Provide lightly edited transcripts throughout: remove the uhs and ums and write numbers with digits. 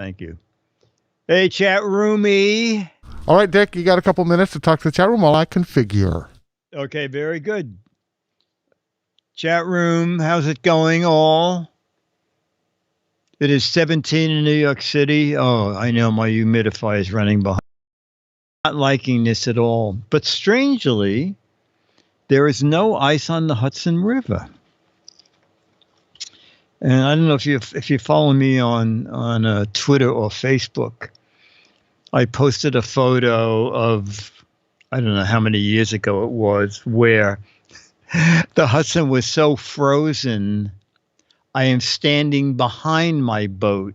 Thank you. Hey, chat roomie. All right, Dick, you got a couple minutes to talk to the chat room while I configure. Okay, very good. Chat room, how's it going all? It is 17 in New York City. Oh, I know my humidifier is running behind. Not liking this at all. But strangely, there is no ice on the Hudson River. And I don't know if you follow me on Twitter or Facebook. I posted a photo of, I don't know how many years ago it was, where the Hudson was so frozen. I am standing behind my boat,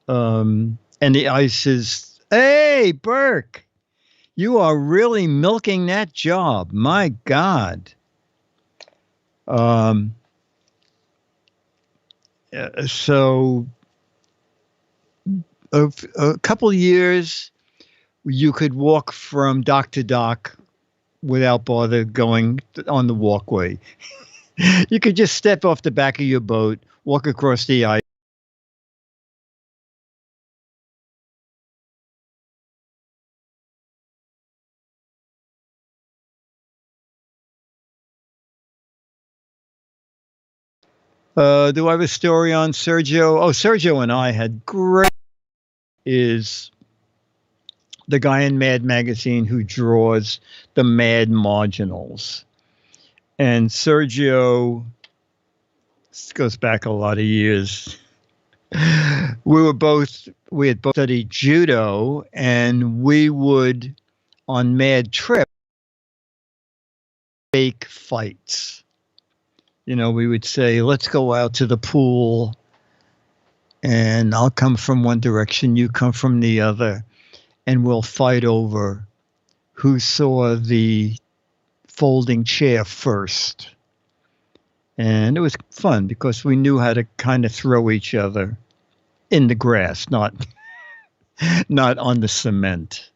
and the ice is, hey, Burke, you are really milking that job. My God. So a couple years, you could walk from dock to dock without bother going on the walkway. You could just step off the back of your boat, walk across the ice. Do I have a story on Sergio? Oh, Sergio and I had great. Is the guy in Mad Magazine who draws the Mad Marginals. And Sergio, this goes back a lot of years. We had both studied judo, and we would, on Mad Trip, fake fights. You know, we would say, let's go out to the pool, and I'll come from one direction, you come from the other, and we'll fight over who saw the folding chair first. And it was fun because we knew how to kind of throw each other in the grass, not on the cement.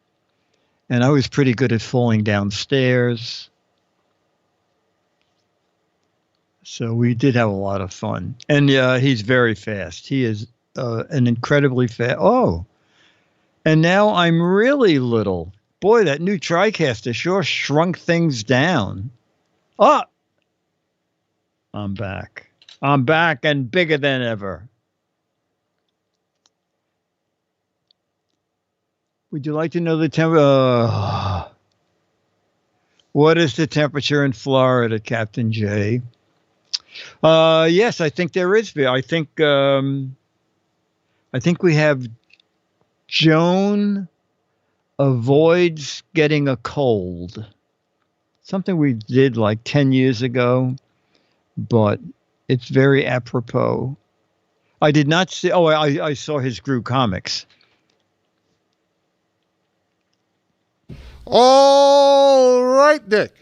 And I was pretty good at falling downstairs. So we did have a lot of fun. And he's very fast. He is an incredibly fast. Oh, and now I'm really little. Boy, that new TriCaster sure shrunk things down. Oh, I'm back. I'm back and bigger than ever. Would you like to know the temperature? What is the temperature in Florida, Captain J? Yes, I think there is. I think we have Joan avoids getting a cold. Something we did like 10 years ago, but it's very apropos. I did not see. Oh, I saw his Gru comics. All right, Dick.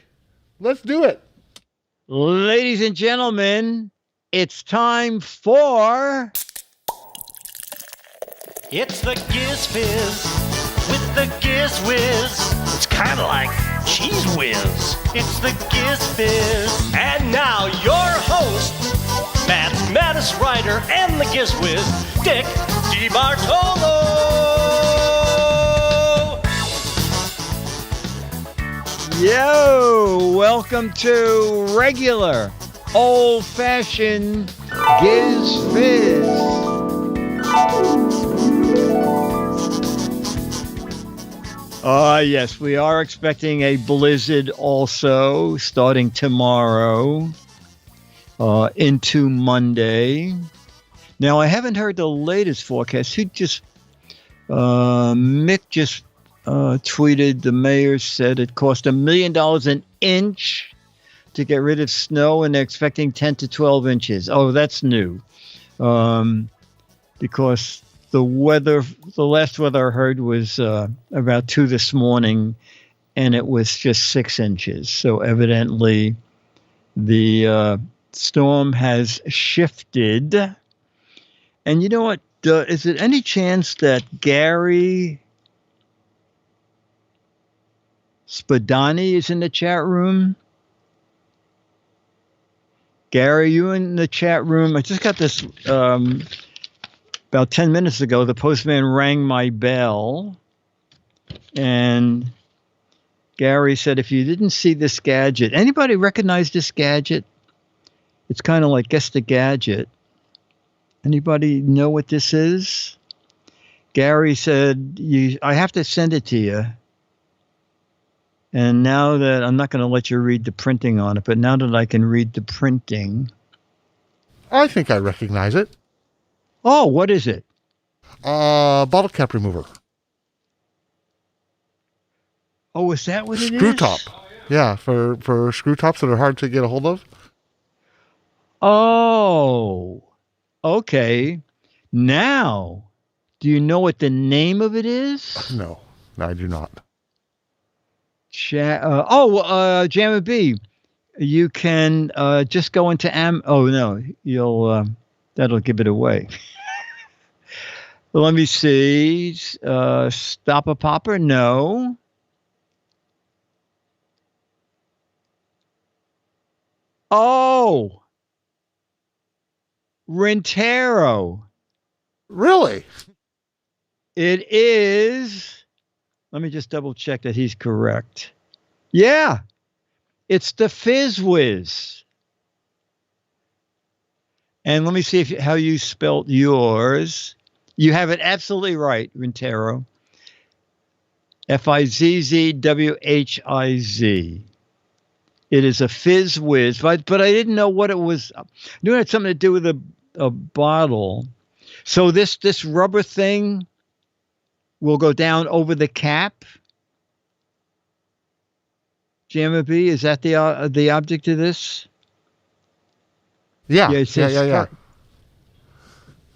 Let's do it. Ladies and gentlemen, it's time for... It's the Giz Fiz with the Giz Wiz. It's kind of like Cheese Whiz. It's the Giz Fiz. And now your host, mathematics writer and the Giz Wiz, Dick DeBartolo. Yo, welcome to regular, old-fashioned Giz Fiz. Yes, we are expecting a blizzard also starting tomorrow into Monday. Now, I haven't heard the latest forecast. Mick just tweeted, the mayor said it cost $1 million an inch to get rid of snow, and they're expecting 10 to 12 inches. Oh, that's new. Because the last weather I heard was about 2 this morning, and it was just 6 inches. So evidently the storm has shifted. And you know what? Is there any chance that Gary Spadani is in the chat room? Gary, you in the chat room? I just got this about about 10 minutes ago, the postman rang my bell, and Gary said, if you didn't see this gadget, anybody recognize this gadget? It's kind of like Guess the Gadget. Anybody know what this is? Gary said, I have to send it to you. And now that I'm not going to let you read the printing on it, but now that I can read the printing. I think I recognize it. Oh, what is it? Bottle cap remover. Oh, is that what it is? Screw top. Yeah, for screw tops that are hard to get a hold of. Oh, okay. Now, do you know what the name of it is? No, I do not. Jamma B, you can just go into Oh no, that'll give it away. Let me see. Stop a Popper? No. Oh, Rentero. Really? It is. Let me just double check that he's correct. Yeah, it's the Fizz Whiz. And let me see how you spelt yours. You have it absolutely right, Rentero. Fizzwhiz. It is a Fizz Whiz, but I didn't know what it was. I knew it had something to do with a bottle. So this rubber thing will go down over the cap. Jamma B, is that the object of this? Yeah. Yeah.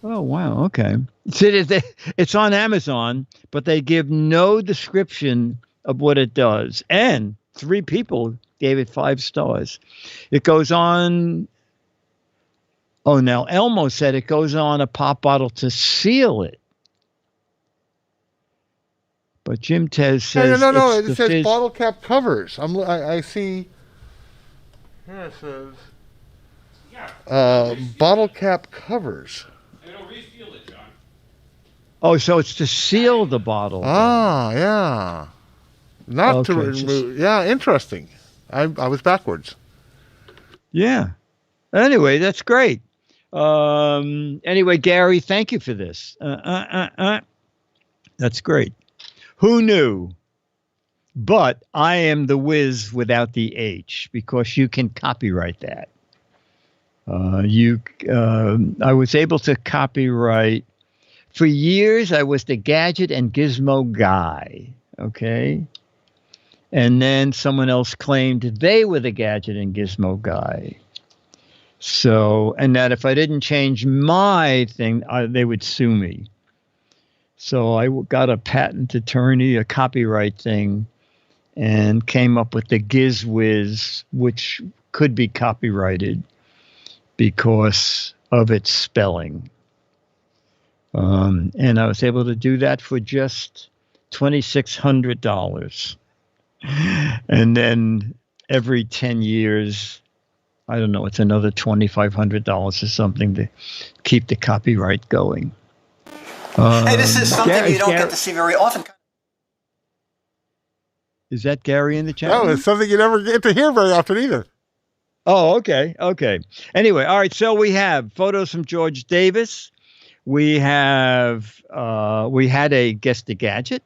Oh, wow. Okay. It's on Amazon, but they give no description of what it does. And 3 people gave it 5 stars. It goes on. Oh, now Elmo said it goes on a pop bottle to seal it. But Jim Tez says no. It says bottle cap covers. I see. Here it says. Bottle cap covers. It'll reseal it, John. Oh, so it's to seal the bottle. Ah, yeah. Not to remove. Yeah, interesting. I was backwards. Yeah. Anyway, that's great. Anyway, Gary, thank you for this. That's great. Who knew? But I am the whiz without the H, because you can copyright that. I was able to copyright. For years, I was the gadget and gizmo guy. Okay. And then someone else claimed they were the gadget and gizmo guy. So, and that if I didn't change my thing, they would sue me. So I got a patent attorney, a copyright thing, and came up with the GizWiz, which could be copyrighted because of its spelling. And I was able to do that for just $2,600. And then every 10 years, I don't know, it's another $2,500 or something to keep the copyright going. Hey, this is something you don't get to see very often. Is that Gary in the chat? No, it's something you never get to hear very often either. Oh, okay. Anyway, all right. So we have photos from George Davis. We have we had a Guess the Gadget.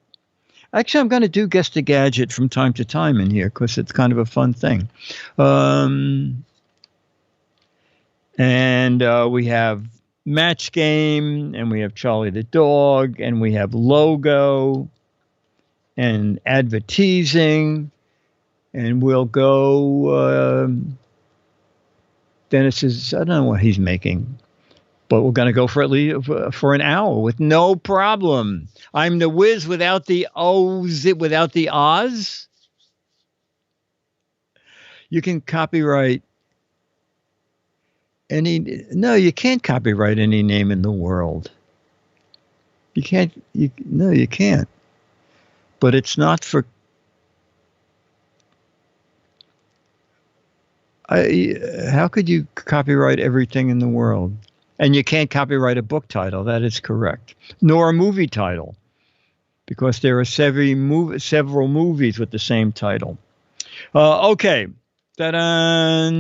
Actually, I'm going to do Guess the Gadget from time to time in here because it's kind of a fun thing. And we have Match Game, and we have Charlie the Dog, and we have Logo, and Advertising, and we'll go. Dennis is, I don't know what he's making, but we're going to go for at least for an hour with no problem. I'm the whiz without the O's, without the Oz. You can copyright you can't copyright any name in the world. You can't. You can't. But it's not for. How could you copyright everything in the world? And you can't copyright a book title. That is correct. Nor a movie title, because there are several movies with the same title. Okay. Ta-da!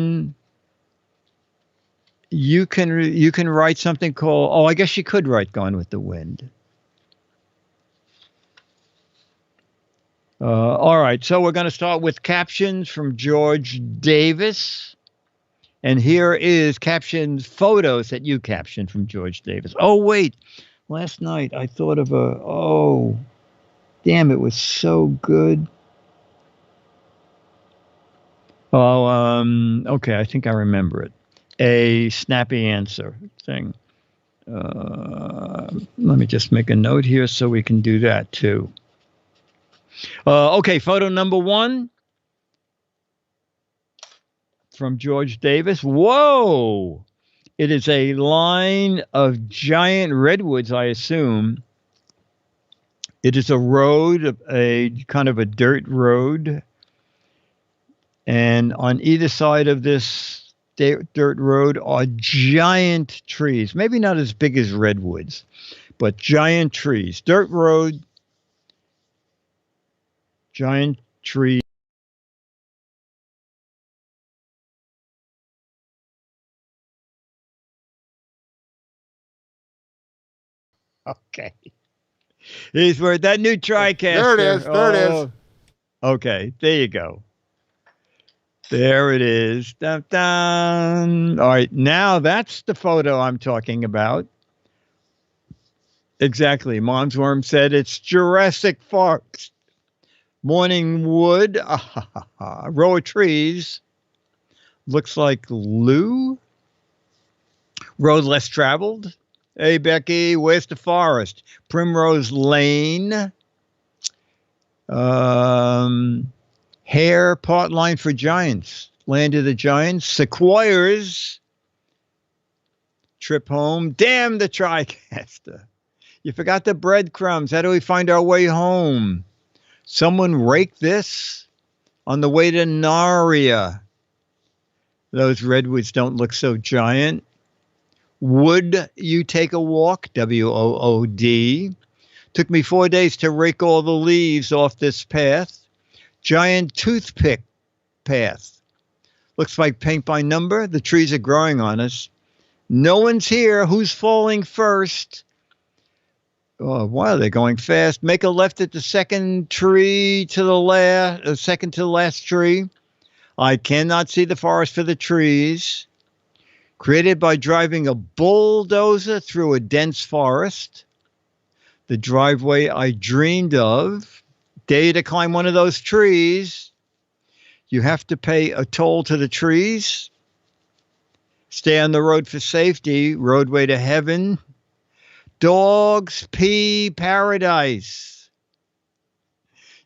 You can write something called, oh, I guess you could write Gone with the Wind. All right, so we're going to start with captions from George Davis. And here is photos that you captioned from George Davis. Oh, wait. Last night I thought of damn, it was so good. Oh, okay, I think I remember it. A snappy answer thing. Let me just make a note here so we can do that too. Okay, photo number 1 from George Davis. Whoa! It is a line of giant redwoods, I assume. It is a road, a kind of a dirt road. And on either side of this dirt road are giant trees. Maybe not as big as redwoods, but giant trees. Dirt road, giant trees. Okay. Here's where that new TriCaster. There it is. There it is. Okay, there you go. There it is. Dun, dun. All right, now that's the photo I'm talking about. Exactly. Mom's Worm said it's Jurassic Forest. Morning wood, row of trees. Looks like Lou. Road less traveled. Hey, Becky, where's the forest? Primrose Lane. Hare, part line for giants. Land of the Giants. Sequoias. Trip home. Damn the TriCaster. You forgot the breadcrumbs. How do we find our way home? Someone rake this on the way to Naria. Those redwoods don't look so giant. Would you take a walk? WOOD. Took me 4 days to rake all the leaves off this path. Giant toothpick path. Looks like paint by number. The trees are growing on us. No one's here. Who's falling first? Oh, wow, they're going fast. Make a left at the second tree to the last, second to the last tree. I cannot see the forest for the trees. Created by driving a bulldozer through a dense forest. The driveway I dreamed of. Dare to climb one of those trees. You have to pay a toll to the trees. Stay on the road for safety. Roadway to heaven. Dogs pee paradise.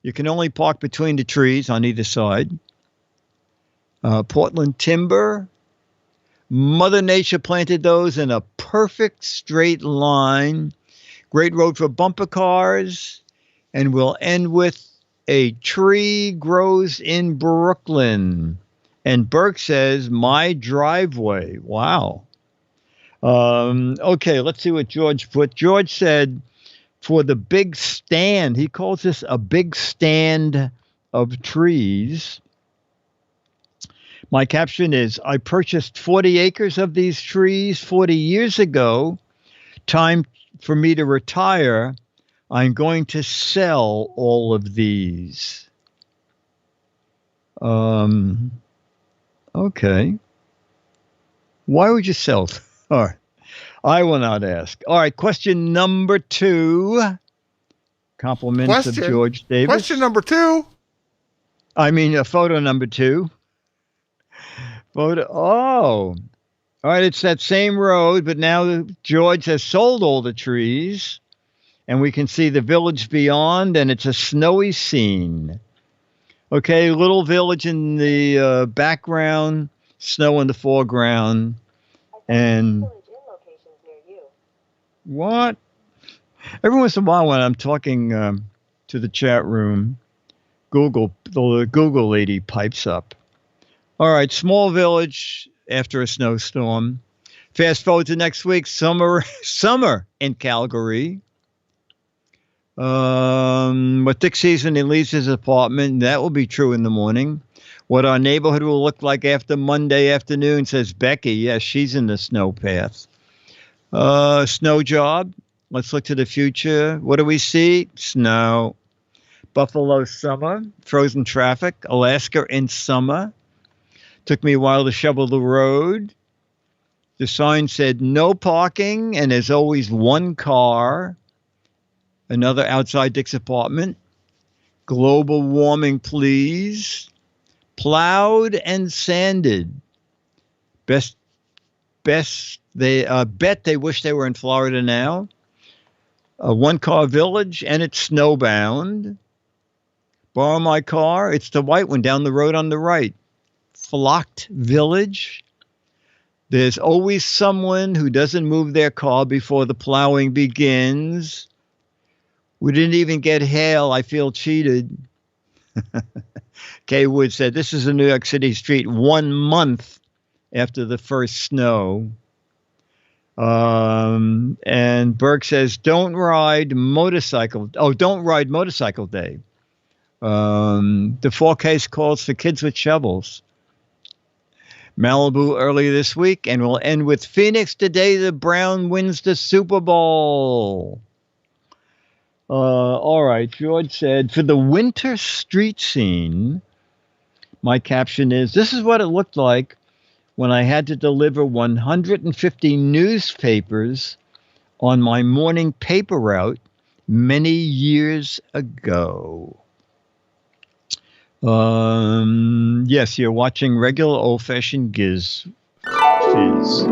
You can only park between the trees on either side. Portland timber. Mother Nature planted those in a perfect straight line. Great road for bumper cars. And we'll end with a tree grows in Brooklyn. And Burke says, my driveway. Wow. Okay, let's see what George put. George said, for the big stand, he calls this a big stand of trees. My caption is, I purchased 40 acres of these trees 40 years ago. Time for me to retire. I'm going to sell all of these. Okay. Why would you sell them? All right. I will not ask. All right. Question number 2. Compliments of George Davis. Question number 2. I mean, photo number 2. Photo. Oh. All right. It's that same road, but now George has sold all the trees. And we can see the village beyond, and it's a snowy scene. Okay, little village in the background, snow in the foreground. And what? Every once in a while when I'm talking to the chat room, the Google lady pipes up. All right, small village after a snowstorm. Fast forward to next week, summer in Calgary. What Dick sees when he leaves his apartment, that will be true in the morning. What our neighborhood will look like after Monday afternoon, says Becky. Yes, she's in the snow path. Snow job. Let's look to the future. What do we see? Snow. Buffalo summer. Frozen traffic. Alaska in summer. Took me a while to shovel the road. The sign said no parking, and there's always one car. Another outside Dick's apartment. Global warming, please. Plowed and sanded. Best they bet they wish they were in Florida now. A one-car village, and it's snowbound. Borrow my car. It's the white one down the road on the right. Flocked village. There's always someone who doesn't move their car before the plowing begins. We didn't even get hail. I feel cheated. Kay Wood said, this is a New York City street 1 month after the first snow. And Burke says, don't ride motorcycle. Oh, don't ride motorcycle day. The forecast calls for kids with shovels. Malibu early this week, and we'll end with Phoenix today. The Brown wins the Super Bowl. All right, George said, for the winter street scene, my caption is, this is what it looked like when I had to deliver 150 newspapers on my morning paper route many years ago. Yes, you're watching regular old-fashioned Giz Fiz.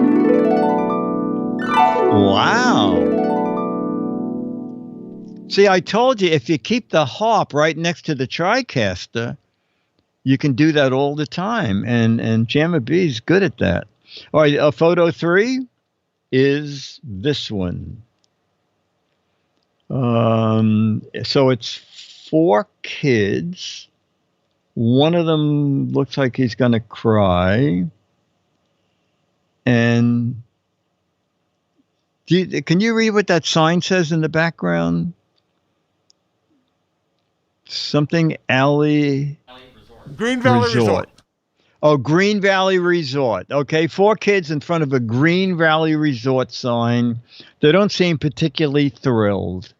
Wow. See, I told you, if you keep the harp right next to the TriCaster, you can do that all the time. And Jammer B is good at that. All right, photo 3 is this one. So it's 4 kids. One of them looks like he's going to cry. And can you read what that sign says in the background? Something Alley Green Valley Resort. Oh, Green Valley Resort. Okay, 4 kids in front of a Green Valley Resort sign. They don't seem particularly thrilled.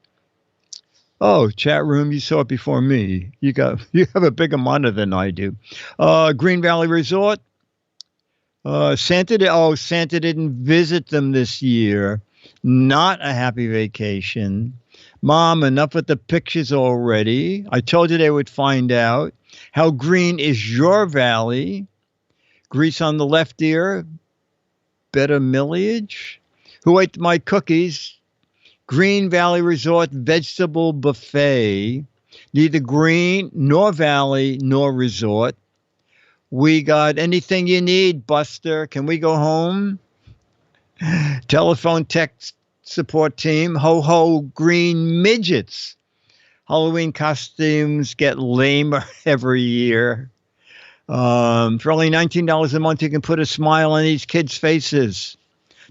Oh, chat room, you saw it before me. You have a bigger monitor than I do. Green Valley Resort. Santa didn't visit them this year. Not a happy vacation. Mom, enough with the pictures already. I told you they would find out. How green is your valley? Grease on the left ear. Better millage. Who ate my cookies? Green Valley Resort Vegetable Buffet. Neither green, nor valley, nor resort. We got anything you need, Buster. Can we go home? Telephone text support team. Ho ho green midgets. Halloween costumes get lamer every year. For only $19 a month, you can put a smile on these kids' faces.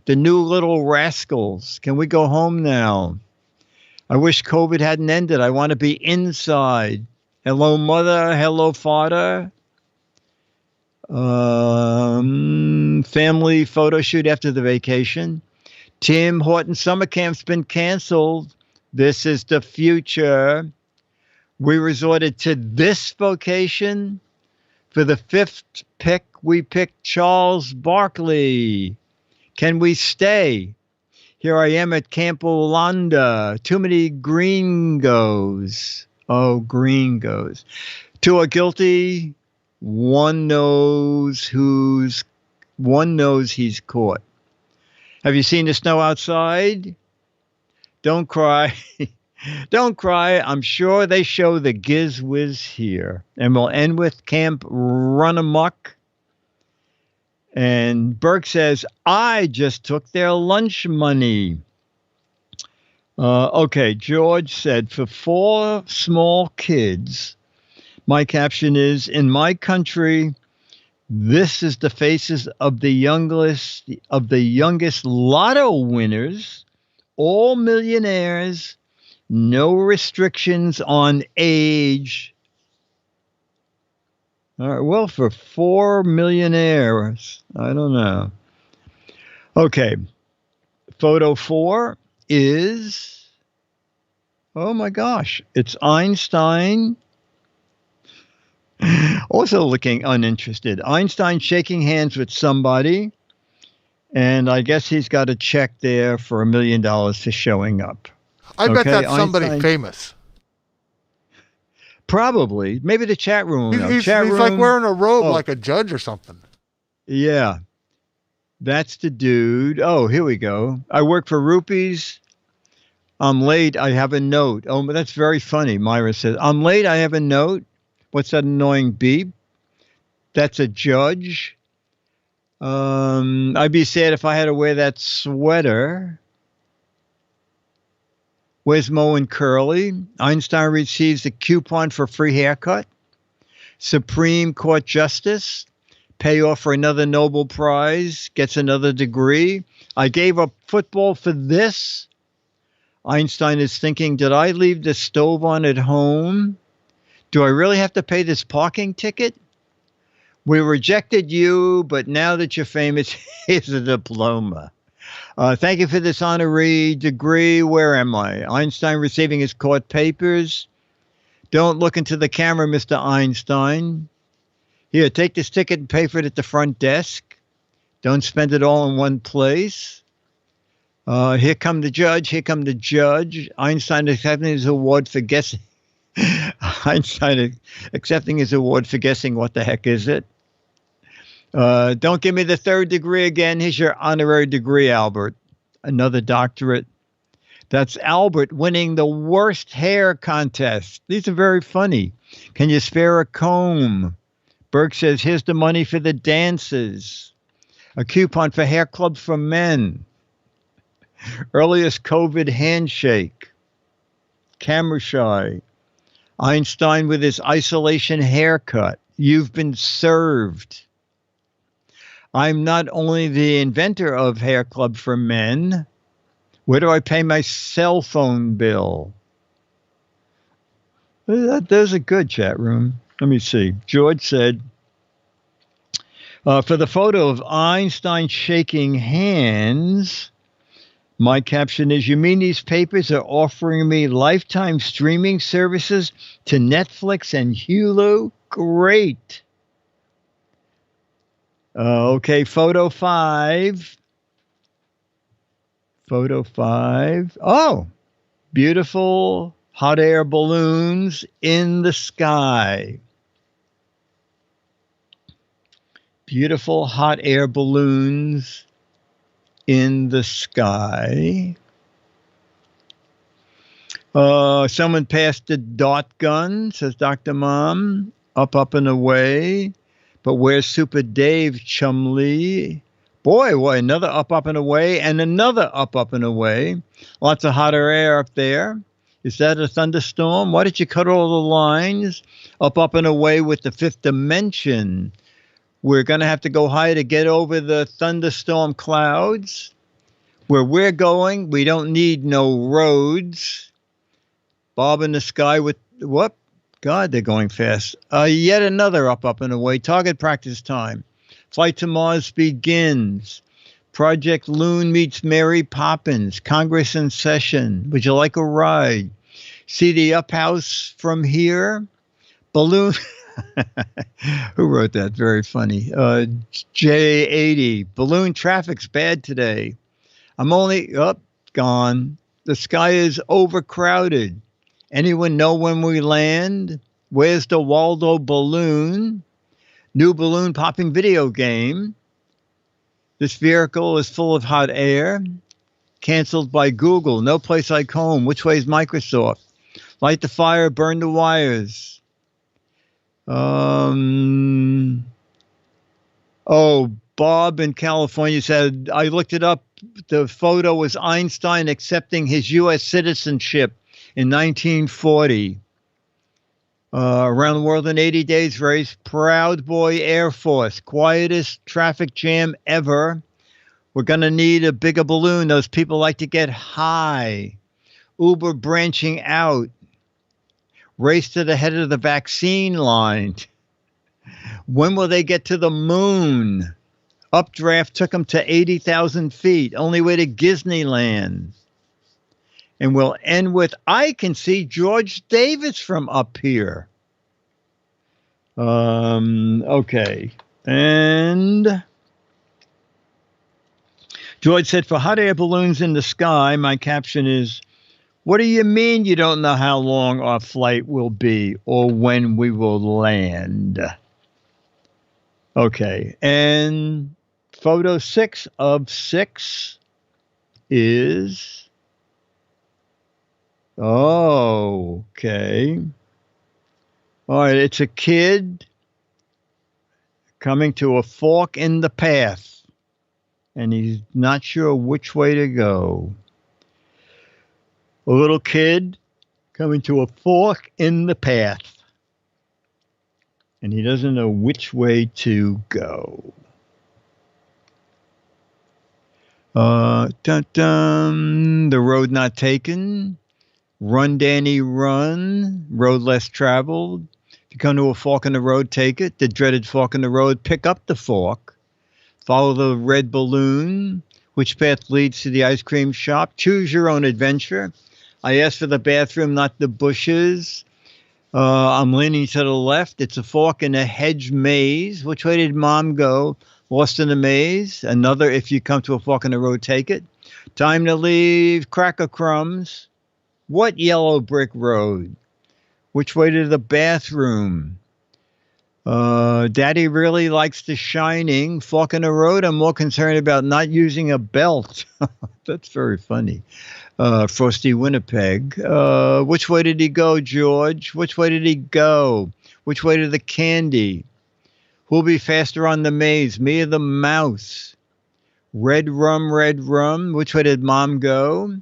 The new little rascals. Can we go home now? I wish COVID hadn't ended. I want to be inside. Hello, mother. Hello, father. Family photo shoot after the vacation. Tim Horton summer camp's been canceled. This is the future. We resorted to this vocation. For the 5th pick, we picked Charles Barkley. Can we stay? Here I am at Camp Olanda. Too many gringos. Oh, gringos. 2 are guilty. One knows he's caught. Have you seen the snow outside? Don't cry. Don't cry. I'm sure they show the Giz Wiz here. And we'll end with Camp Run Amok. And Burke says, I just took their lunch money. Okay, George said, for 4 small kids, my caption is, in my country, This is the faces of the youngest lotto winners, all millionaires, no restrictions on age. All right, well, for 4 millionaires, I don't know. Okay, photo 4 is, oh my gosh, it's Einstein. Also looking uninterested. Einstein shaking hands with somebody, and I guess he's got a check there for $1 million for showing up. I bet that's somebody famous. Probably. Maybe the chat room. He's like wearing a robe like a judge or something. Yeah. That's the dude. Oh, here we go. I work for Rupees. I'm late. I have a note. Oh, but that's very funny. Myra says, I'm late. I have a note. What's that annoying beep? That's a judge. I'd be sad if I had to wear that sweater. Where's Mo and Curly? Einstein receives a coupon for free haircut. Supreme Court Justice. Payoff for another Nobel Prize. Gets another degree. I gave up football for this. Einstein is thinking, did I leave the stove on at home? Do I really have to pay this parking ticket? We rejected you, but now that you're famous, here's a diploma. Thank you for this honorary degree. Where am I? Einstein receiving his court papers. Don't look into the camera, Mr. Einstein. Here, take this ticket and pay for it at the front desk. Don't spend it all in one place. Here come the judge. Here come the judge. Einstein accepting his award for guessing. Einstein accepting his award for guessing what the heck is it. Don't give me the third degree again. Here's your honorary degree, Albert. Another doctorate. That's Albert winning the worst hair contest. These are very funny. Can you spare a comb? Burke says, here's the money for the dances. A coupon for hair clubs for men. Earliest COVID handshake. Camera shy. Einstein with his isolation haircut. You've been served. I'm not only the inventor of Hair Club for Men. Where do I pay my cell phone bill? There's a good chat room. Let me see. George said, for the photo of Einstein shaking hands, my caption is, you mean these papers are offering me lifetime streaming services to Netflix and Hulu? Great. Okay, photo 5. Photo 5. Oh, beautiful hot air balloons in the sky. Beautiful hot air balloons in the sky. Someone passed the dot gun, says Dr. Mom. Up and away. But where's Super Dave Chumley? Boy, another up and away, and another up and away. Lots of hotter air up there. Is that a thunderstorm? Why did you cut all the lines? Up and away with the fifth dimension. We're going to have to go higher to get over the thunderstorm clouds. Where we're going, we don't need no roads. Bob in the sky with, whoop. God, they're going fast. Yet another up and away. Target practice time. Flight to Mars begins. Project Loon meets Mary Poppins. Congress in session. Would you like a ride? See the up house from here? Balloon. Who wrote that? Very funny. J80. Balloon traffic's bad today. I'm only gone. The sky is overcrowded. Anyone know when we land? Where's the Waldo balloon? New balloon popping video game. This vehicle is full of hot air. Canceled by Google. No place like home. Which way is Microsoft? Light the fire, burn the wires. Oh, Bob in California said, I looked it up. The photo was Einstein accepting his U.S. citizenship in 1940. Around the world in 80 days race, Proud Boy Air Force, quietest traffic jam ever. We're going to need a bigger balloon. Those people like to get high. Uber branching out. Race to the head of the vaccine line. When will they get to the moon? Updraft took them to 80,000 feet. Only way to Disneyland. And we'll end with, I can see George Davis from up here. Okay. And George said, for hot air balloons in the sky, my caption is, what do you mean you don't know how long our flight will be or when we will land? Okay. And photo 6 of 6 is... Oh, okay. All right, it's a kid coming to a fork in the path, and he's not sure which way to go. A little kid coming to a fork in the path, and he doesn't know which way to go. Dun, dun, the road not taken. Run, Danny, run. Road less traveled. If you come to a fork in the road, take it. The dreaded fork in the road, pick up the fork. Follow the red balloon. Which path leads to the ice cream shop? Choose your own adventure. I asked for the bathroom, not the bushes. I'm leaning to the left. It's a fork in a hedge maze. Which way did Mom go? Lost in the maze. Another, if you come to a fork in the road, take it. Time to leave. Cracker crumbs. What yellow brick road? Which way to the bathroom? Daddy really likes The Shining. Fork in the road, I'm more concerned about not using a belt. That's very funny. Frosty Winnipeg. Which way did he go, George? Which way did he go? Which way to the candy? Who'll be faster on the maze, me or the mouse? Red rum. Which way did Mom go?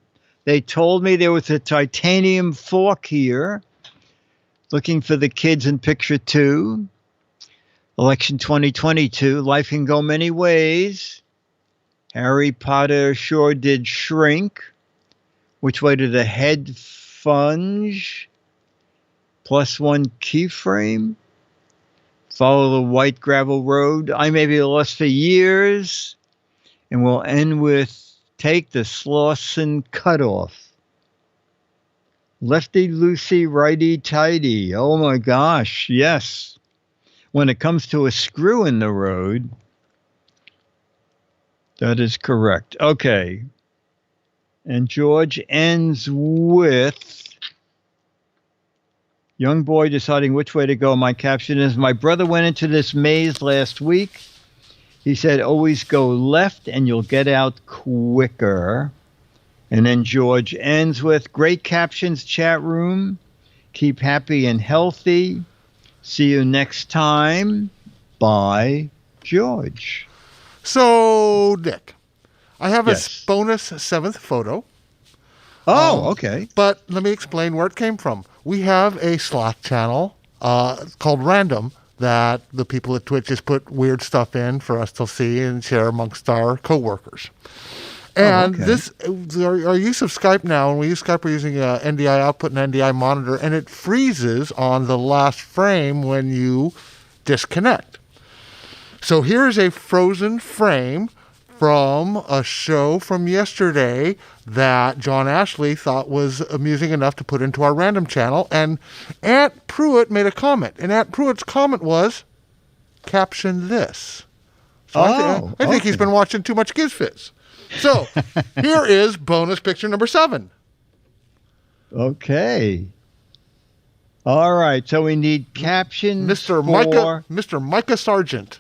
They told me there was a titanium fork here. Looking for the kids in picture 2. Election 2022. Life can go many ways. Harry Potter sure did shrink. Which way to the head funge? +1 keyframe. Follow the white gravel road. I may be lost for years. And we'll end with take the Slauson cutoff. Lefty loosey, righty tighty. Oh my gosh, yes. When it comes to a screw in the road, that is correct. Okay. And George ends with young boy deciding which way to go. My caption is, my brother went into this maze last week. He said, always go left and you'll get out quicker. And then George ends with, great captions, chat room. Keep happy and healthy. See you next time. Bye, George. So, Dick, I have a bonus 7th photo. Oh, okay. But let me explain where it came from. We have a Slack channel called Random that the people at Twitch just put weird stuff in for us to see and share amongst our coworkers. And this, our use of Skype now, when we use Skype, we're using NDI output and NDI monitor, and it freezes on the last frame when you disconnect. So here's a frozen frame from a show from yesterday that John Ashley thought was amusing enough to put into our random channel. And Aunt Pruitt made a comment. And Aunt Pruitt's comment was, caption this. So I think he's been watching too much GizFiz. So here is bonus picture number 7. Okay. All right. So we need captions Mr. Micah Sargent.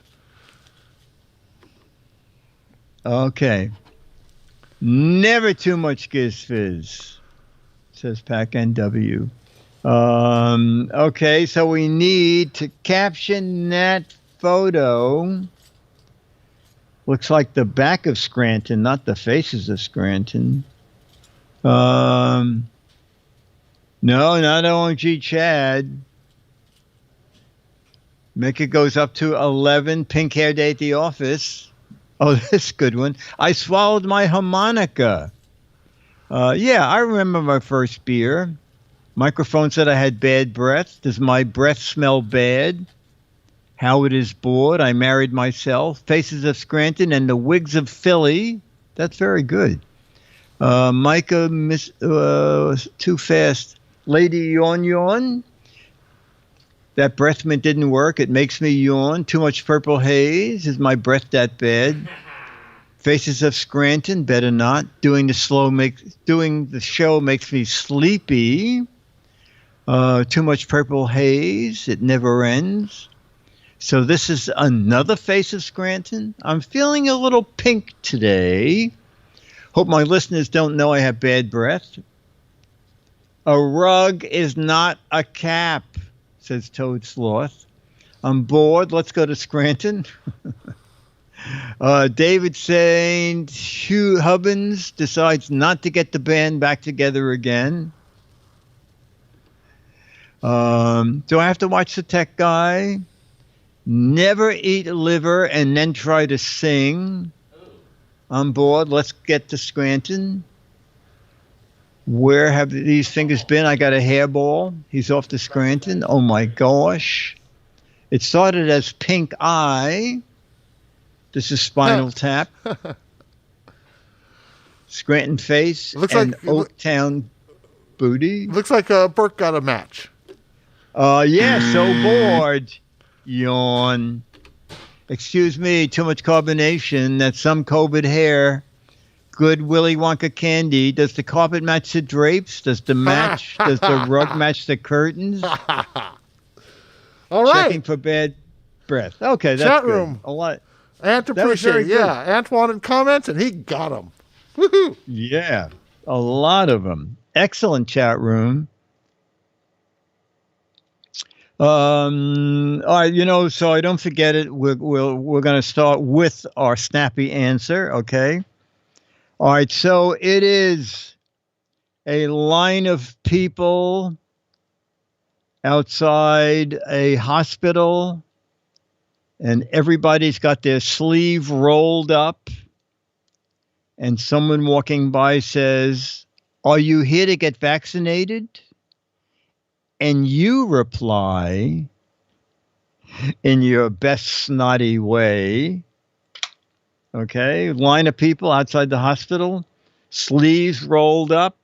Okay. Never too much GizFiz, says Pac NW. Okay, so we need to caption that photo. Looks like the back of Scranton, not the faces of Scranton. No, not OMG Chad. Micah goes up to 11. Pink hair day at the office. Oh, that's a good one. I swallowed my harmonica. Yeah, I remember my first beer. Microphone said I had bad breath. Does my breath smell bad? Howard is bored. I married myself. Faces of Scranton and the Wigs of Philly. That's very good. Micah, too fast. Lady Yawn Yawn. That breath mint didn't work. It makes me yawn. Too much purple haze. Is my breath that bad? Faces of Scranton. Better not. Doing the show makes me sleepy. Too much purple haze. It never ends. So this is another Face of Scranton. I'm feeling a little pink today. Hope my listeners don't know I have bad breath. A rug is not a cap, says Toad Sloth. I'm bored. Let's go to Scranton. David saying Hugh Hubbins decides not to get the band back together again. Do I have to watch the tech guy? Never eat liver and then try to sing. I'm bored. Let's get to Scranton. Where have these fingers been? I got a hairball. He's off to Scranton. Oh my gosh. It started as pink eye. This is Spinal Tap. Scranton face looks and like, Oaktown booty. Looks like Burke got a match. Yeah, so bored. Yawn. Excuse me, too much carbonation. That's some COVID hair. Good Willy Wonka candy. Does the carpet match the drapes? Does the rug match the curtains? All right. Checking for bad breath. Okay, that's Chat good. room. A lot. Ant appreciate. Yeah, Ant wanted comments and he got them. Woohoo! Yeah, a lot of them. Excellent chat room. All right, so I don't forget it. We're going to start with our snappy answer. Okay. All right, so it is a line of people outside a hospital, and everybody's got their sleeve rolled up, and someone walking by says, "Are you here to get vaccinated?" And you reply in your best snotty way. Okay, line of people outside the hospital, sleeves rolled up.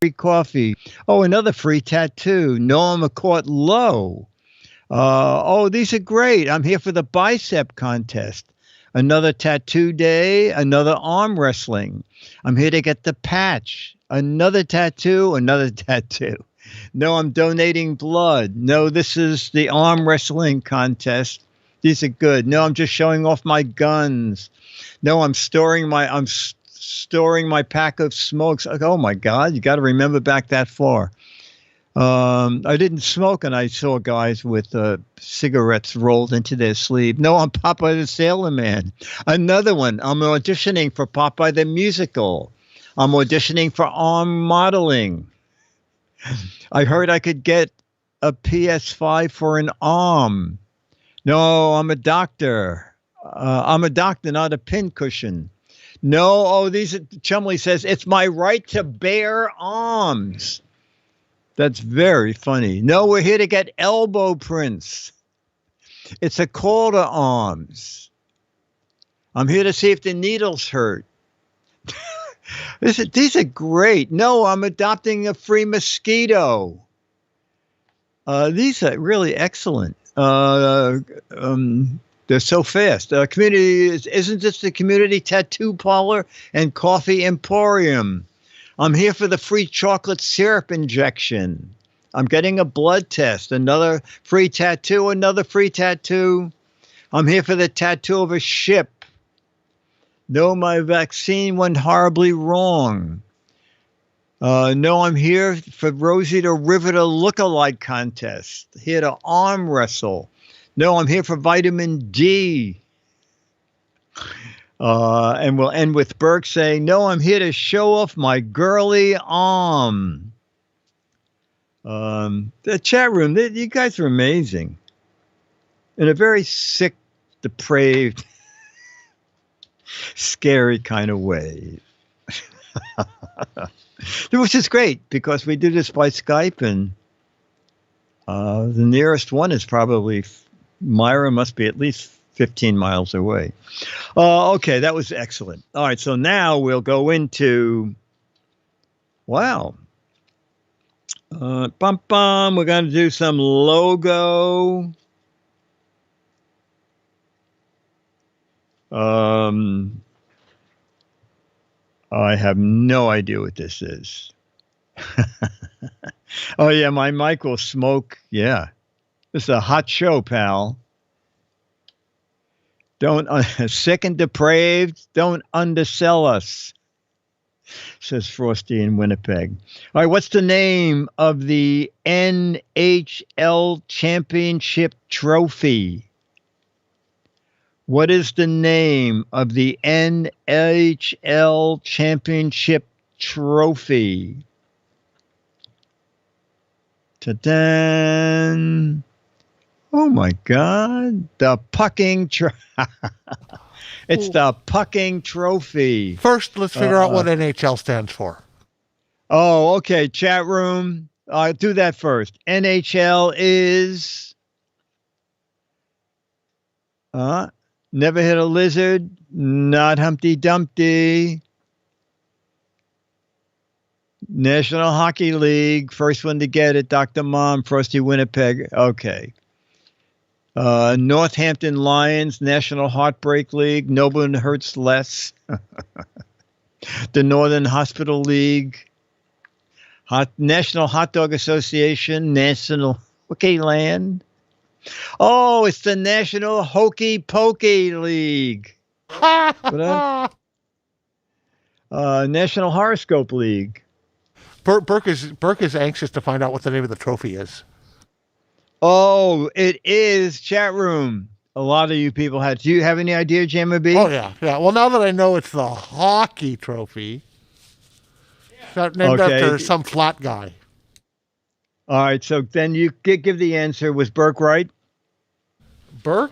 Free coffee. Oh, another free tattoo. Noah McCourt Low. These are great. I'm here for the bicep contest. Another tattoo day, another arm wrestling. I'm here to get the patch. Another tattoo, another tattoo. No, I'm donating blood. No, this is the arm wrestling contest. These are good. No, I'm just showing off my guns. No, I'm storing my pack of smokes. Oh my God, you got to remember back that far. I didn't smoke, and I saw guys with cigarettes rolled into their sleeve. No, I'm Popeye the Sailor Man. Another one. I'm auditioning for Popeye the Musical. I'm auditioning for arm modeling. I heard I could get a PS5 for an arm. No, I'm a doctor. I'm a doctor, not a pincushion. No, Chumley says, it's my right to bear arms. That's very funny. No, we're here to get elbow prints. It's a call to arms. I'm here to see if the needles hurt. These are great. No, I'm adopting a free mosquito. These are really excellent. They're so fast. Isn't this the community tattoo parlor and coffee emporium? I'm here for the free chocolate syrup injection. I'm getting a blood test. Another free tattoo, another free tattoo. I'm here for the tattoo of a ship. No, my vaccine went horribly wrong. No, I'm here for Rosie to Rivet a lookalike contest. Here to arm wrestle. No, I'm here for vitamin D. And we'll end with Burke saying, "No, I'm here to show off my girly arm." The chat room, you guys are amazing. In a very sick, depraved, scary kind of way. Which is great because we do this by Skype, and the nearest one is probably Myra, must be at least 15 miles away. Okay, that was excellent. All right, so now we'll go into, wow. We're going to do some logo. I have no idea what this is. Oh, yeah, my mic will smoke. Yeah. This is a hot show, pal. Don't, sick and depraved, don't undersell us, says Frosty in Winnipeg. All right, what's the name of the NHL Championship Trophy? What is the name of the NHL Championship Trophy? Ta-da! Oh my God! The pucking It's the pucking trophy. First, let's figure out what NHL stands for. Oh, okay. Chat room. Do that first. NHL is never hit a lizard. Not Humpty Dumpty. National Hockey League. First one to get it. Dr. Mom, Frosty Winnipeg. Okay. Northampton Lions, National Heartbreak League. No one hurts less. The Northern Hospital League. National Hot Dog Association. National Hooky Land. Oh, it's the National Hokey Pokey League. National Horoscope League. Burke is anxious to find out what the name of the trophy is. Oh, it is chat room. A lot of you people had. Do you have any idea, Jammer B? Oh yeah. Well, now that I know it's the hockey trophy, named after some flat guy. All right, so then you give the answer. Was Burke right? Burke.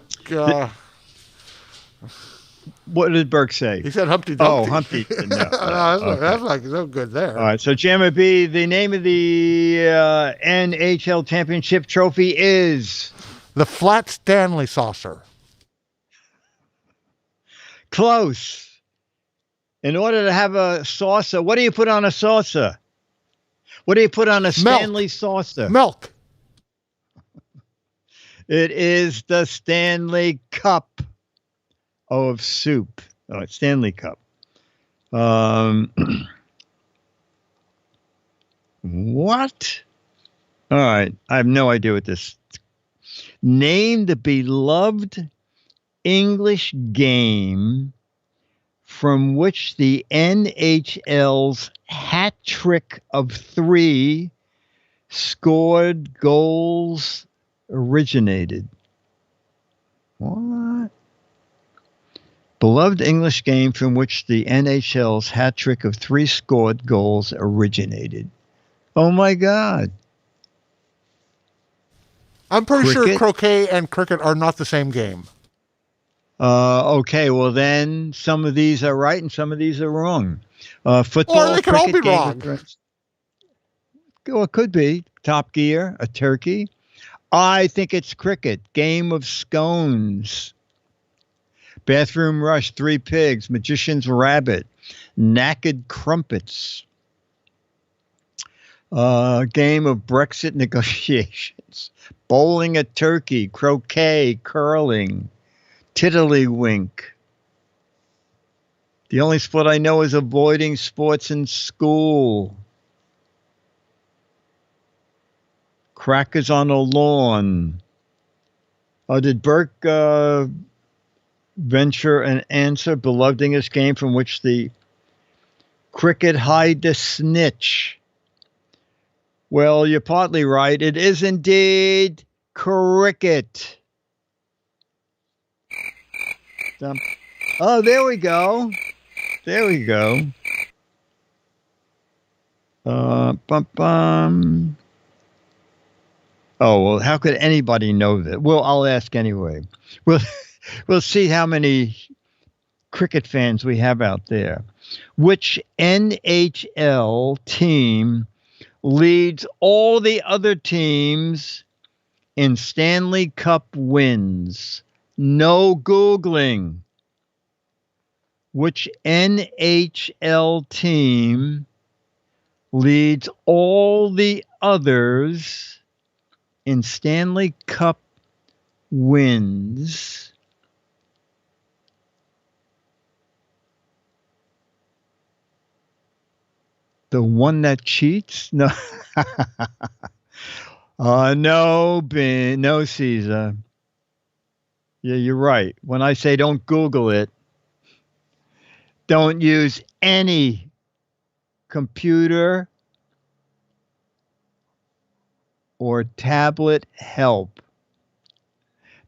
What did Burke say? He said Humpty Dumpty. Oh, Humpty. No, that's like so good there. All right, so Jammer B, the name of the NHL Championship Trophy is the Flat Stanley Saucer. Close. In order to have a saucer, what do you put on a saucer? What do you put on a Stanley saucer? Milk. It is the Stanley Cup of soup. Oh, it's Stanley Cup. What? All right. I have no idea what this. Name the beloved English game from which the NHL's hat trick of 3 scored goals originated. What? Beloved English game from which the NHL's hat trick of 3 scored goals originated. Oh my God. I'm pretty sure croquet and cricket are not the same game. Okay, well then some of these are right and some of these are wrong. Football, or they could all be wrong. Well, it could be. Top Gear, a turkey. I think it's cricket. Game of scones. Bathroom Rush, 3 pigs. Magician's Rabbit. Knackered crumpets. Game of Brexit negotiations. Bowling a turkey. Croquet. Curling. Tiddlywink. The only sport I know is avoiding sports in school. Crackers on a lawn. Did Burke venture an answer? Beloved English game from which the cricket hide the snitch. Well, you're partly right. It is indeed cricket. Oh, there we go. There we go. Bum, bum. Oh, well, how could anybody know that? Well, I'll ask anyway. We'll see how many cricket fans we have out there. Which NHL team leads all the other teams in Stanley Cup wins? No Googling. Which NHL team leads all the others in Stanley Cup wins? The one that cheats? No. No, Caesar. Yeah, you're right. When I say don't Google it, don't use any computer or tablet help.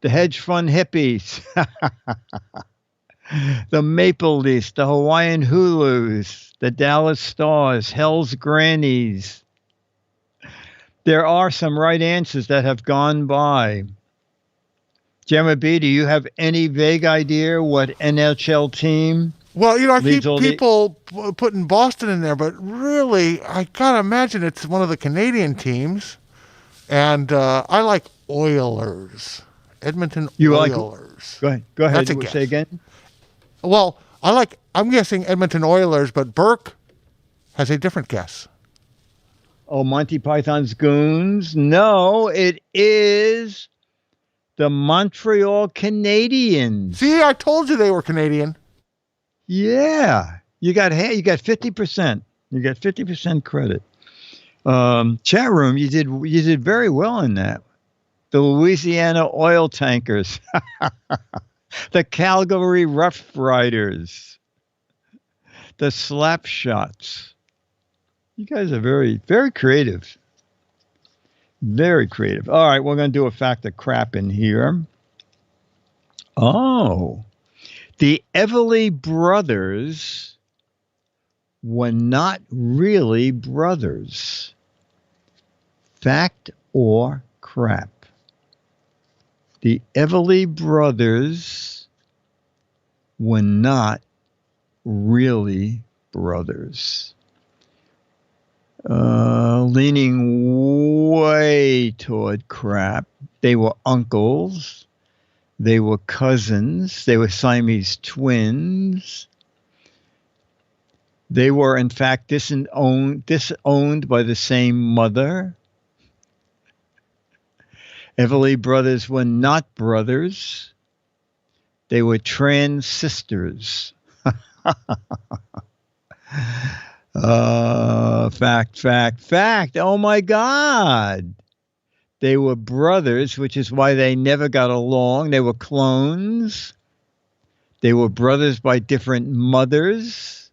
The hedge fund hippies, the Maple Leafs, the Hawaiian Hulus, the Dallas Stars, Hell's Grannies. There are some right answers that have gone by. Gemma B, do you have any vague idea what NHL team? Well, I keep people putting Boston in there, but really, I gotta imagine it's one of the Canadian teams. And I like Oilers. Edmonton Oilers. Go ahead. That's a guess. Say again. Well, I'm guessing Edmonton Oilers, but Burke has a different guess. Oh, Monty Python's Goons? No, it is the Montreal Canadiens. See, I told you they were Canadian. Yeah, you got 50%. You got 50% credit. Chat room, you did very well in that. The Louisiana oil tankers, the Calgary Rough Riders, the slap shots. You guys are very, very creative. Very creative. All right, we're going to do a fact of crap in here. Oh, the Everly brothers were not really brothers. Fact or crap? The Everly brothers were not really brothers. Leaning way toward crap. They were uncles. They were cousins. They were Siamese twins. They were, in fact, disowned by the same mother. Everly brothers were not brothers. They were trans sisters. Fact. Oh, my God. They were brothers, which is why they never got along. They were clones. They were brothers by different mothers.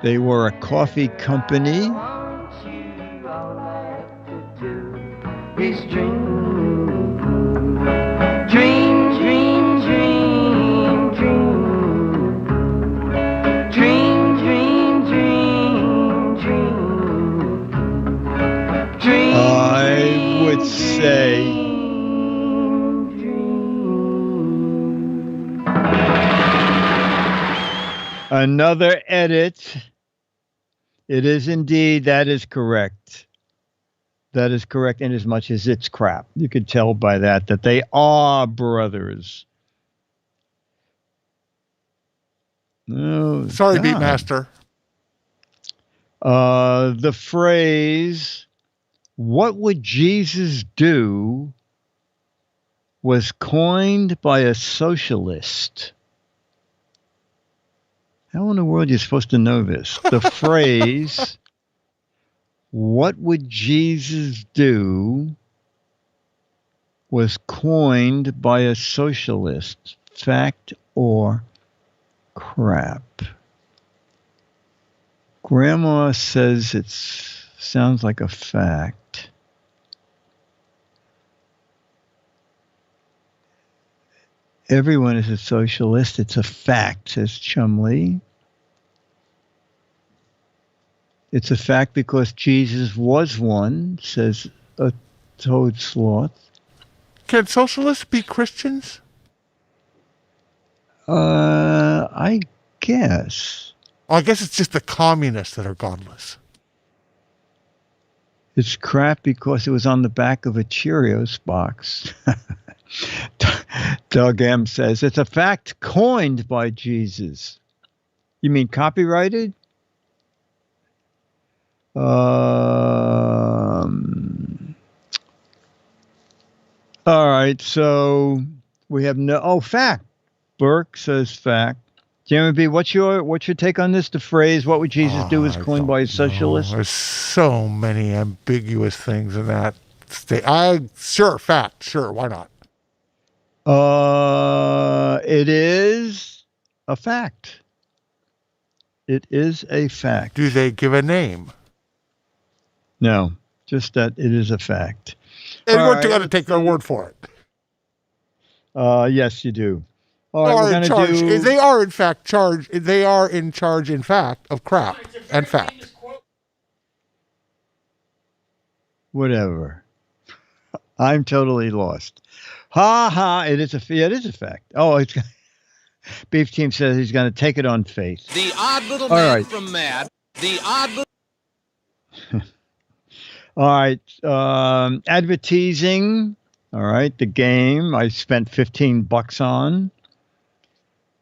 They were a coffee company. I would say another edit. It is indeed, that is correct. That is correct in as much as it's crap. You could tell by that they are brothers. Oh, sorry, God. Beatmaster. The phrase, "What would Jesus do?" was coined by a socialist. How in the world are you supposed to know this? The phrase, "What would Jesus do?" was coined by a socialist. Fact or crap? Grandma says it sounds like a fact. Everyone is a socialist. It's a fact, says Chumley. It's a fact because Jesus was one, says a Toad Sloth. Can socialists be Christians? I guess. Oh, I guess it's just the communists that are godless. It's crap because it was on the back of a Cheerios box. Doug M. says, it's a fact coined by Jesus. You mean copyrighted? All right, so we have fact. Burke says fact. Jeremy B., what's your take on this? The phrase, what would Jesus do, is coined by a socialist? There's so many ambiguous things in that state. Sure, fact. Sure, why not? It is a fact. It is a fact. Do they give a name? No, just that it is a fact. And we're going to take their word for it. Yes, you do. All right, we're going to do... They are in fact charged. They are in charge, in fact, of crap and fact. Whatever. I'm totally lost. Ha ha! It is a fact. Oh, it's Beef Team says he's going to take it on faith. The odd little man from Mad. The odd little. All right, advertising. All right, the game I spent $15 on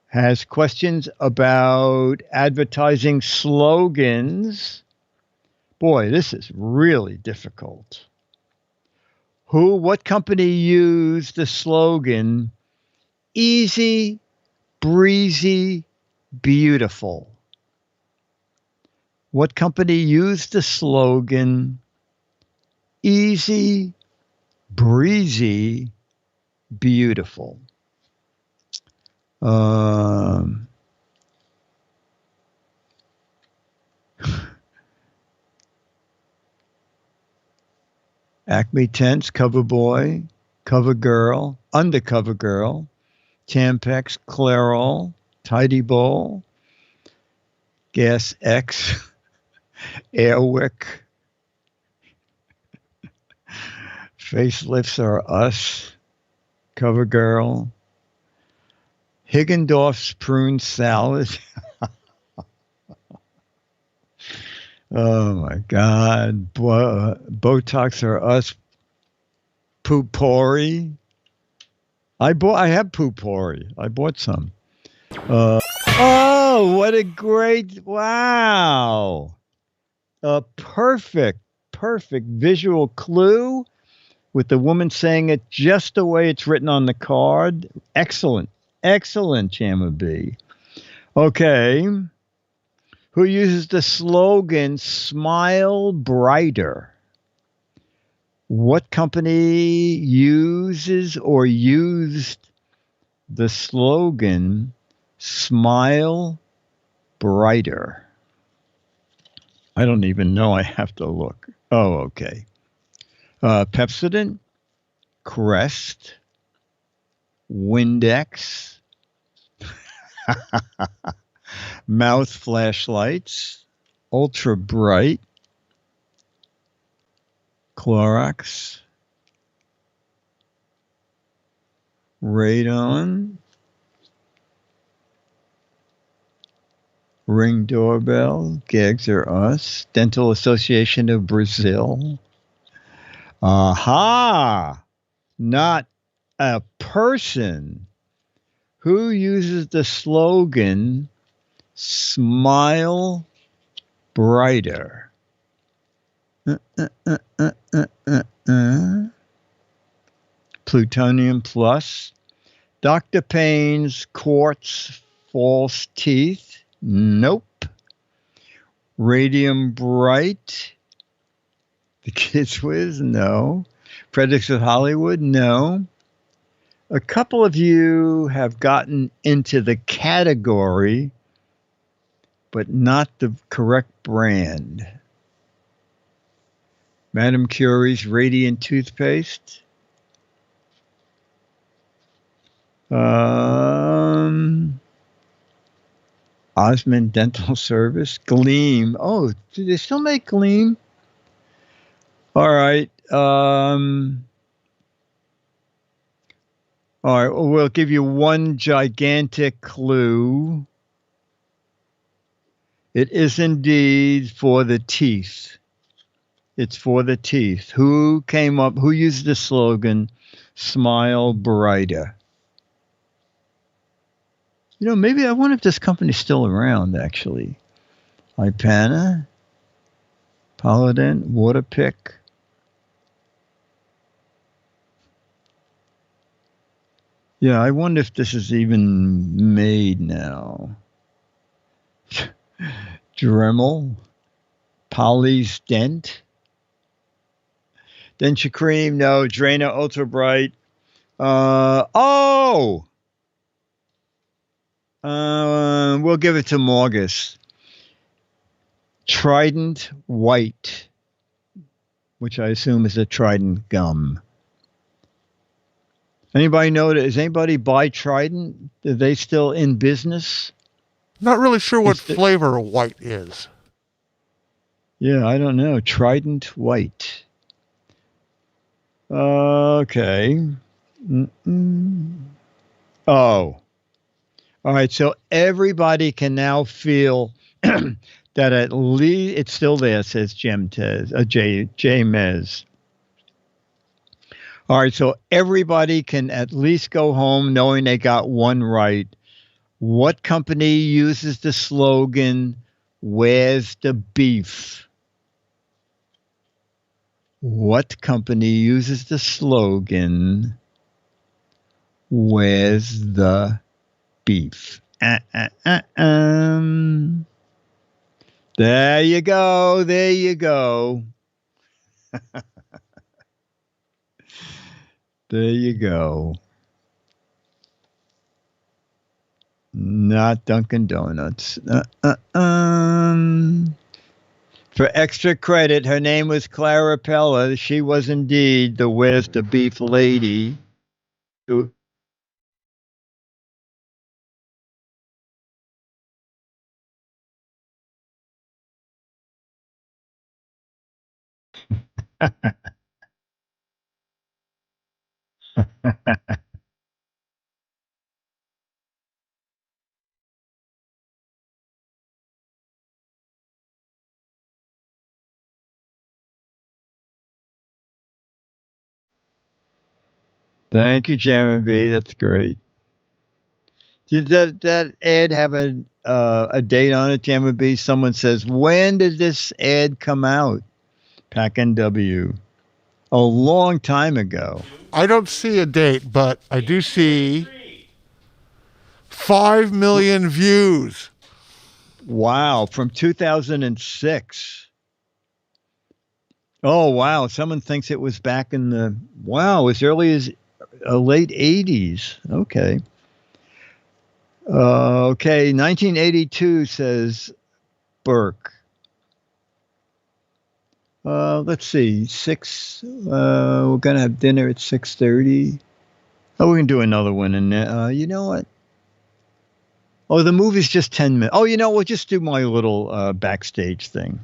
has questions about advertising slogans. Boy, this is really difficult. What company used the slogan, easy, breezy, beautiful? What company used the slogan, easy, breezy, beautiful? Acme Tents, Cover Boy, Cover Girl, Undercover Girl, Tampax, Clairol, Tidy Bowl, Gas X, Airwick, Facelifts Are Us, Cover Girl, Higgendorf's Prune Salad. Oh my God. Botox Are Us, Poopori. I have Poopori. I bought some. Oh, what a great, wow. A perfect visual clue with the woman saying it just the way it's written on the card. Excellent, Chama B. Okay. Who uses the slogan, Smile Brighter? What company uses or used the slogan, Smile Brighter? I don't even know. I have to look. Oh, okay. Pepsodent, Crest, Windex, Mouth Flashlights, Ultra Bright, Clorox, Radon, Ring Doorbell, Gags Are Us, Dental Association of Brazil. Aha! Not a person. Who uses the slogan, Smile Brighter? Plutonium Plus, Dr. Payne's Quartz False Teeth. Nope. Radium Bright. The Giz Fiz. No. Predicts of Hollywood. No. A couple of you have gotten into the category, but not the correct brand. Madame Curie's Radiant Toothpaste. Osmond Dental Service, Gleam. Oh, do they still make Gleam? All right. All right. Well, we'll give you one gigantic clue. It is indeed for the teeth. It's for the teeth. Who used the slogan, "Smile Brighter"? Maybe I wonder if this company's still around, actually. Ipana, Polident, Waterpik. Yeah, I wonder if this is even made now. Dremel, Polly's Dent, Denture Cream, no. Drainer Ultra Bright. We'll give it to Morgus. Trident White, which I assume is a Trident gum. Anybody know that? Does anybody buy Trident? Are they still in business? Not really sure what flavor white is. Yeah, I don't know. Trident White. Okay. Oh. All right. So everybody can now feel that at least it's still there, says J Mez. All right. So everybody can at least go home knowing they got one right. What company uses the slogan, "Where's the beef"? What company uses the slogan, "Where's the beef"? There you go. There you go. There you go. Not Dunkin' Donuts. For extra credit, her name was Clara Pella. She was indeed the "Where's the Beef" lady. Thank you, Jeremy B. That's great. Did that ad have a date on it, Jeremy B? Someone says, when did this ad come out? Pack NW. A long time ago. I don't see a date, but I do see 5 million views. Wow, from 2006. Oh, wow. Someone thinks it was back in as early as late 80s. Okay. Okay, 1982, says Burke. Let's see, we're going to have dinner at 6:30. Oh, we can do another one. And you know what? Oh, the movie's just 10 minutes. Oh, we'll just do my little backstage thing.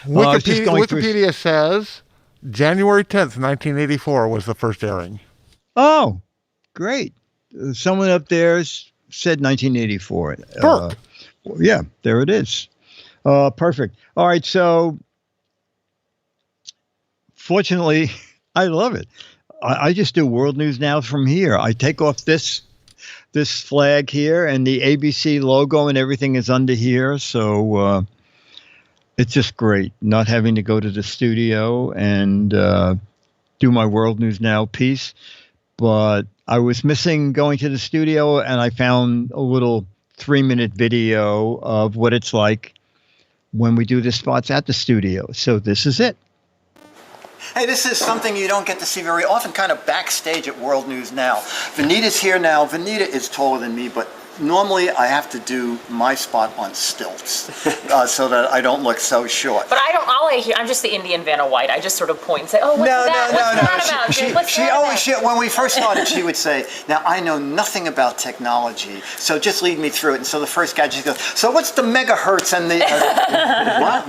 Wikipedia says January 10th, 1984 was the first airing. Oh, great. Someone up there said 1984. Burke. Yeah, there it is. Perfect. All right, so fortunately, I love it. I just do world news now from here. I take off this flag here, and the ABC logo and everything is under here. So it's just great not having to go to the studio and do my world news now piece. But I was missing going to the studio, and I found a little 3-minute video of what it's like when we do the spots at the studio. So this is it. Hey, this is something you don't get to see very often, kind of backstage at World News Now. Vanita's here now. Vanita is taller than me, but normally I have to do my spot on stilts so that I don't look so short. But I'm just the Indian Vanna White. I just sort of point and say, oh, what's that about? She always, when we first started, she would say, now I know nothing about technology, so just lead me through it. And so the first guy just goes, so what's the megahertz and the...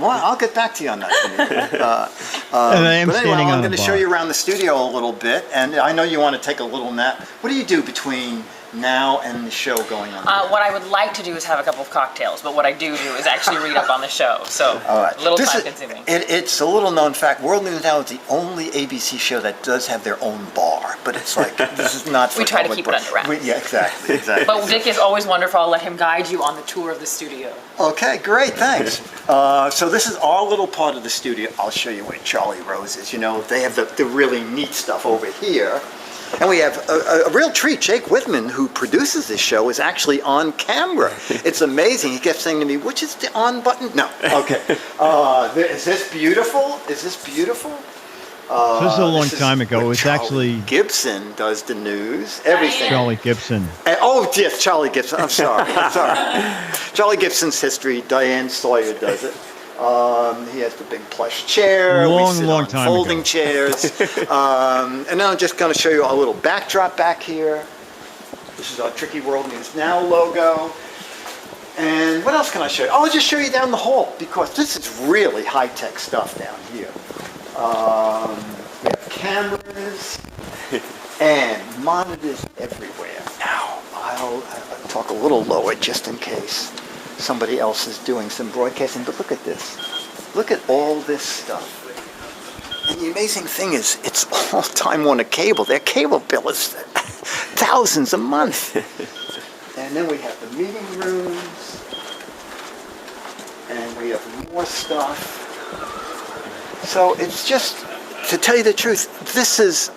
what? I'll get back to you on that. And I am but anyway, standing I'm on going a to show bar. you around the studio a little bit, and I know you want to take a little nap. What do you do between now and the show going on? What I would like to do is have a couple of cocktails, but what I do is actually read up on the show, so a little time-consuming. It's a little-known fact. World News Now is the only ABC show that does have their own bar, but it's like, this is not for We try to public keep it under wraps. Yeah, exactly. But Dick is always wonderful. I'll let him guide you on the tour of the studio. Okay, great, thanks. So this is our little part of the studio. I'll show you where Charlie Rose is. You know, they have the really neat stuff over here. And we have a real treat. Jake Whitman, who produces this show, is actually on camera. It's amazing. He kept saying to me, which is the on button? No. Okay. Is this beautiful? Is this beautiful? This is a long time ago. It's Charlie actually... Gibson does the news, everything. Charlie Gibson. Oh, yes, Charlie Gibson. I'm sorry. Charlie Gibson's history. Diane Sawyer does it. He has the big plush chair. We sit on folding chairs. And now I'm just going to show you a little backdrop back here. This is our Tricky World News Now logo. And what else can I show you? I'll just show you down the hall because this is really high-tech stuff down here. We have cameras and monitors everywhere. Now, I'll talk a little lower just in case somebody else is doing some broadcasting, but look at this. Look at all this stuff. And the amazing thing is, it's all Time Warner cable. Their cable bill is thousands a month. And then we have the meeting rooms, and we have more stuff. So it's just, to tell you the truth, this is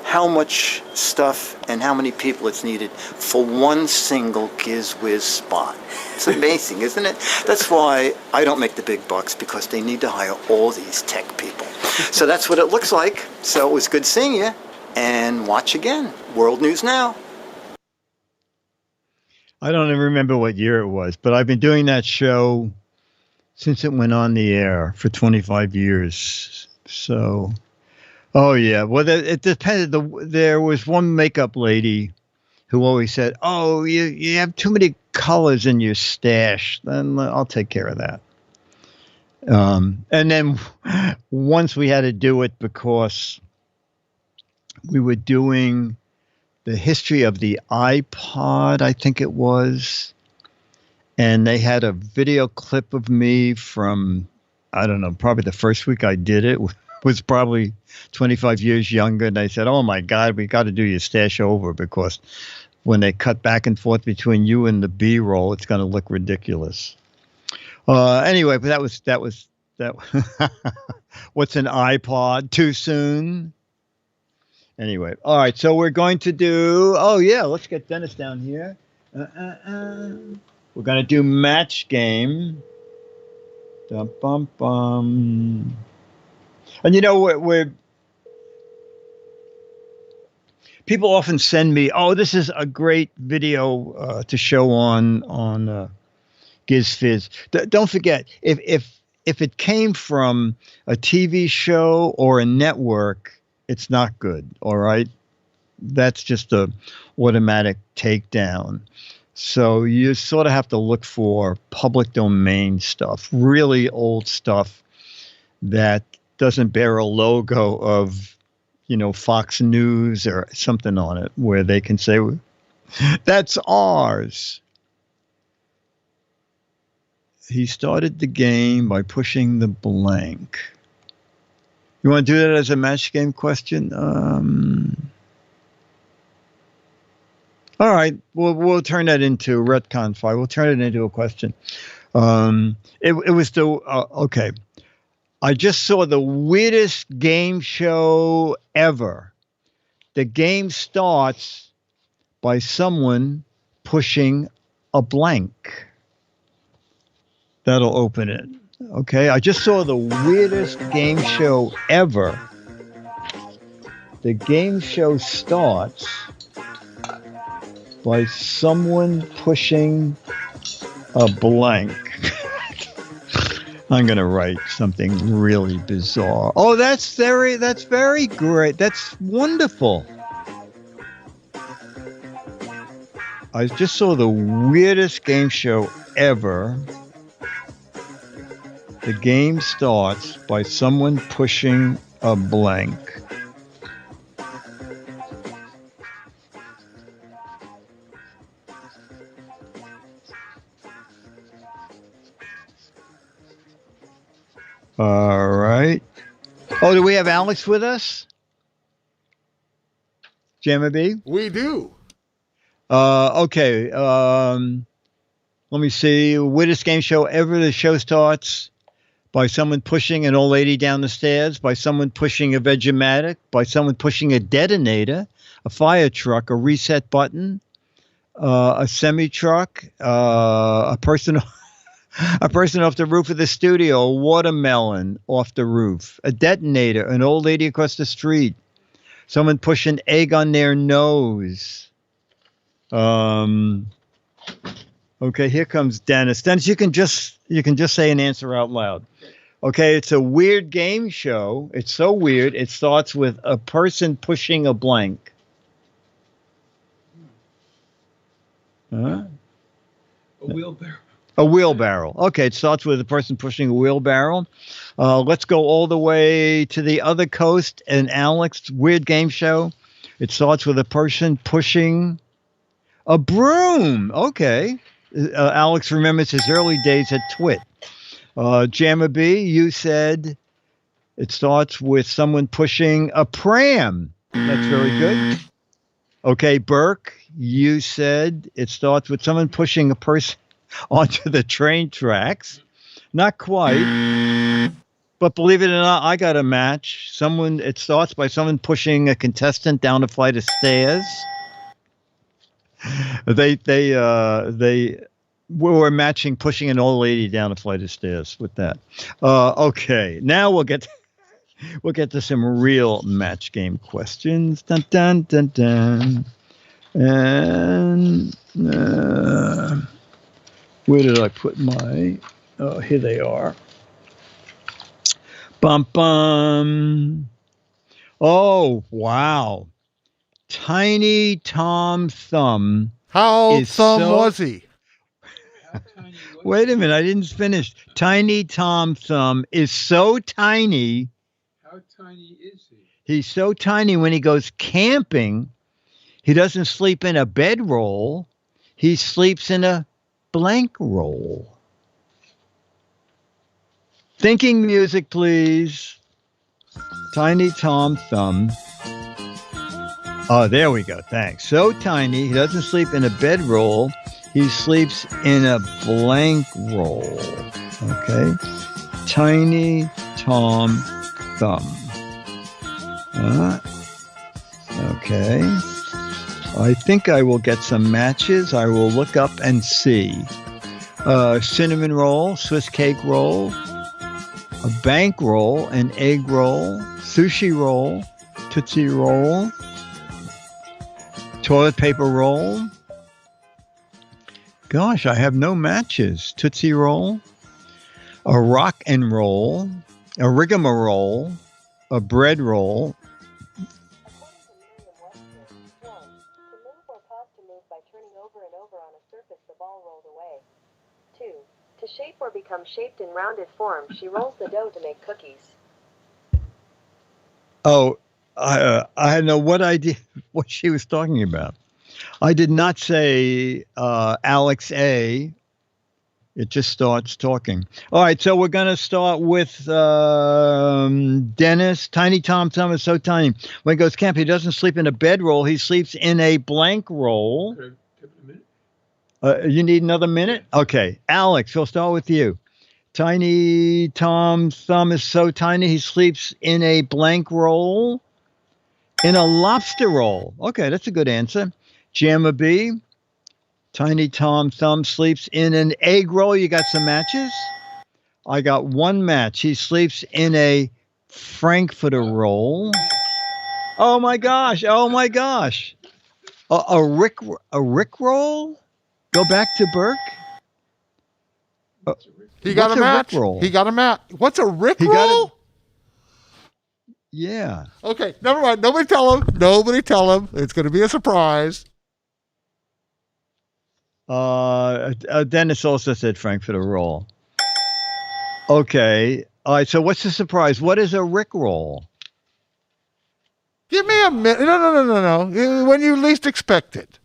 how much stuff and how many people it's needed for one single GizWiz spot. It's amazing, isn't it? That's why I don't make the big bucks, because they need to hire all these tech people. So that's what it looks like. So it was good seeing you, and watch again. World News Now. I don't even remember what year it was, but I've been doing that show since it went on the air for 25 years. So... Oh, yeah. Well, it depended. There was one makeup lady who always said, oh, you have too many colors in your stash. Then I'll take care of that. And then once we had to do it because we were doing the history of the iPod, I think it was. And they had a video clip of me from, I don't know, probably the first week I did it. Was probably 25 years younger, and they said, oh my God, we got to do your stash over, because when they cut back and forth between you and the B-roll, it's going to look ridiculous. Anyway, but that was what's an iPod? Too soon? Anyway, all right, so we're going to do, let's get Dennis down here. We're going to do match game. Dum, bum, bum. And you know, we're people often send me, oh, this is a great video to show on Giz Fiz. Don't forget, if it came from a TV show or a network, it's not good. All right, that's just a automatic takedown. So you sort of have to look for public domain stuff, really old stuff that doesn't bear a logo of, Fox News or something on it where they can say, that's ours. He started the game by pushing the blank. You want to do that as a match game question? All right, we'll turn that into retcon file. We'll turn it into a question. It was the okay. I just saw the weirdest game show ever. The game starts by someone pushing a blank. That'll open it. Okay, I just saw the weirdest game show ever. The game show starts by someone pushing a blank. I'm going to write something really bizarre. Oh, that's very great. That's wonderful. I just saw the weirdest game show ever. The game starts by someone pushing a blank. All right. Oh, do we have Alex with us? Jamma B? We do. Okay. Let me see. Weirdest game show ever. The show starts by someone pushing an old lady down the stairs, by someone pushing a Vegematic, by someone pushing a detonator, a fire truck, a reset button, a semi-truck, a person off the roof of the studio, a watermelon off the roof, a detonator, an old lady across the street, someone pushing egg on their nose. Okay, here comes Dennis. Dennis, you can just say an answer out loud. Okay, it's a weird game show. It's so weird. It starts with a person pushing a blank. A wheelbarrow. A wheelbarrow. Okay, it starts with a person pushing a wheelbarrow. Let's go all the way to the other coast. And Alex, weird game show. It starts with a person pushing a broom. Okay. Alex remembers his early days at Twit. Jamma B, you said it starts with someone pushing a pram. That's very good. Okay, Burke, you said it starts with someone pushing a person onto the train tracks. Not quite. But believe it or not, I got a match. It starts by someone pushing a contestant down a flight of stairs. We were matching pushing an old lady down a flight of stairs with that. Okay, now we'll get to some real match game questions. Dun dun dun dun. And where did I put my? Oh, here they are. Bum bum. Oh wow! Tiny Tom Thumb. How thumb was he? Wait a minute, I didn't finish. Tiny Tom Thumb is so tiny. How tiny is he? He's so tiny when he goes camping, he doesn't sleep in a bedroll. He sleeps in a blank roll. Thinking music, please. Tiny Tom Thumb. Oh, there we go. Thanks. So tiny, he doesn't sleep in a bedroll. He sleeps in a blank roll. Okay. Tiny Tom Thumb. Okay. I think I will get some matches. I will look up and see. Cinnamon roll, Swiss cake roll, a bank roll, an egg roll, sushi roll, Tootsie roll, toilet paper roll. Gosh, I have no matches. Tootsie roll, a rock and roll, a rigmarole, a bread roll. To shape or become shaped in rounded form, she rolls the dough to make cookies. Oh, I had no idea what she was talking about. I did not say Alex A. It just starts talking. All right, so we're going to start with Dennis. Tiny Tom Thumb is so tiny. When he goes camp, he doesn't sleep in a bedroll. He sleeps in a blank roll. Could I give it a minute? You need another minute? Okay. Alex, we'll start with you. Tiny Tom Thumb is so tiny, he sleeps in a blank roll. In a lobster roll. Okay, that's a good answer. Jamma B. Tiny Tom Thumb sleeps in an egg roll. You got some matches? I got one match. He sleeps in a Frankfurter roll. Oh my gosh. Oh my gosh. A Rick roll? Go back to Burke. He got What's a a match. Rickroll? He got a match. What's a Rick He got roll? Yeah. Okay, never mind. Nobody tell him. Nobody tell him. It's going to be a surprise. Dennis also said Frank for the roll. Okay. All right. So what's the surprise? What is a Rick roll? Give me a minute. No. When you least expect it.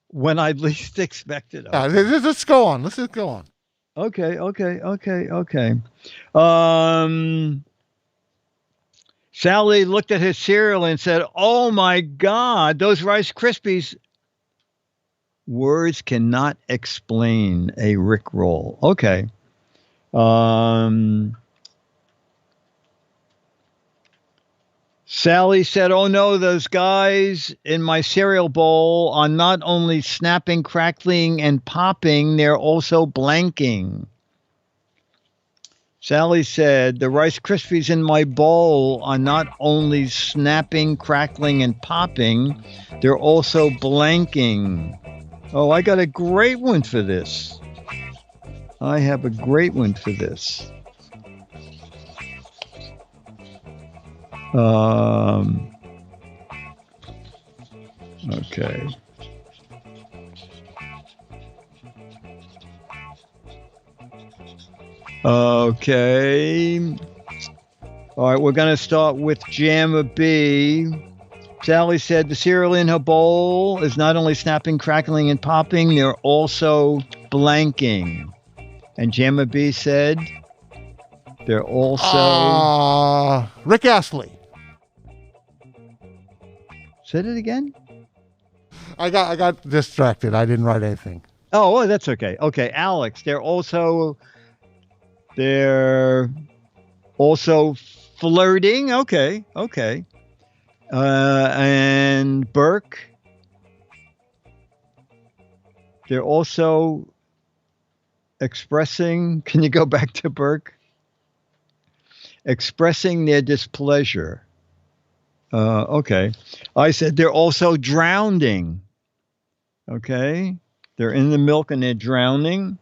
When I least expected. Let's go on. Let's just go on. Okay. Sally looked at his cereal and said, "Oh my God, those Rice Krispies." Words cannot explain a Rickroll. Okay. Sally said, "Oh no, those guys in my cereal bowl are not only snapping, crackling, and popping, they're also blanking." Sally said, "The Rice Krispies in my bowl are not only snapping, crackling, and popping, they're also blanking." Oh, I got a great one for this. I have a great one for this. Okay. Okay. All right, we're going to start with Jamma B. Sally said the cereal in her bowl is not only snapping, crackling, and popping, they're also blanking. And Jamma B said they're also... Rick Astley. Said it again? I got distracted. I didn't write anything. Oh, well, that's okay. Okay, Alex, they're also flirting. Okay. And Burke, they're also expressing. Can you go back to Burke? Expressing their displeasure. Okay. I said they're also drowning. Okay. They're in the milk and they're drowning.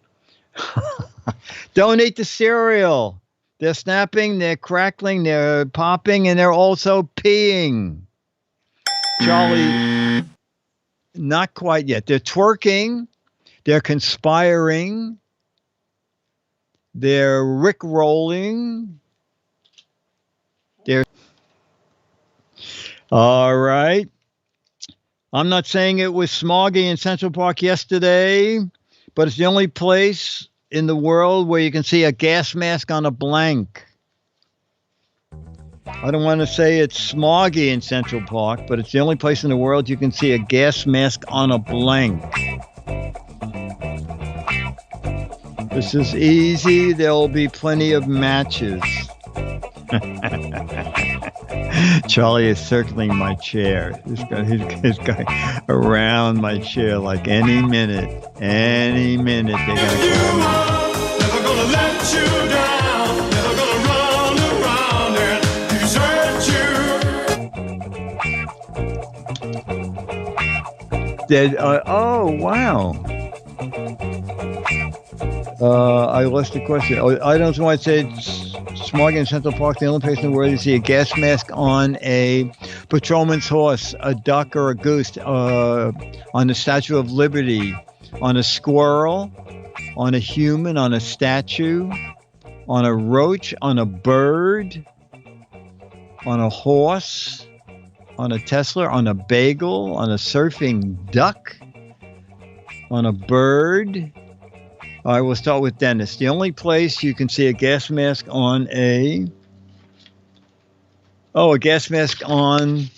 Don't eat the cereal. They're snapping, they're crackling, they're popping, and they're also peeing. Charlie, not quite yet. They're twerking. They're conspiring. They're Rick-rolling. All right. I'm not saying it was smoggy in Central Park yesterday, but it's the only place in the world where you can see a gas mask on a blank. I don't want to say it's smoggy in Central Park, but it's the only place in the world you can see a gas mask on a blank. This is easy. There'll be plenty of matches. Charlie is circling my chair. He's going around my chair like any minute they're going to call me. Never gonna let you down. Never gonna run around and desert you. Oh, wow. I lost the question. I don't want to say smog in Central Park, the only place in the world you see a gas mask on a patrolman's horse, a duck or a goose, on the Statue of Liberty, on a squirrel, on a human, on a statue, on a roach, on a bird, on a horse, on a Tesla, on a bagel, on a surfing duck, on a bird. All right, we'll start with Dennis. The only place you can see a gas mask on a gas mask on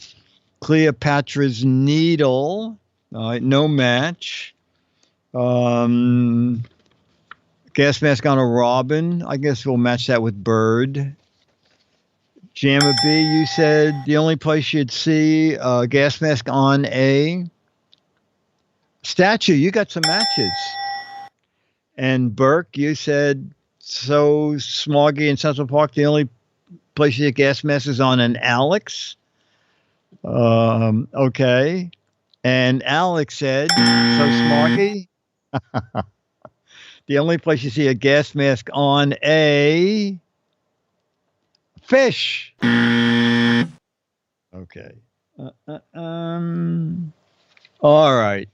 Cleopatra's Needle. All right, no match. Gas mask on a robin. I guess we'll match that with bird. Jamma B, you said the only place you'd see a gas mask on a statue. You got some matches. And Burke, you said so smoggy in Central Park, the only place you get gas masks is on an Alex. Okay. And Alex said, so Smarky, the only place you see a gas mask on a fish. Okay. All right.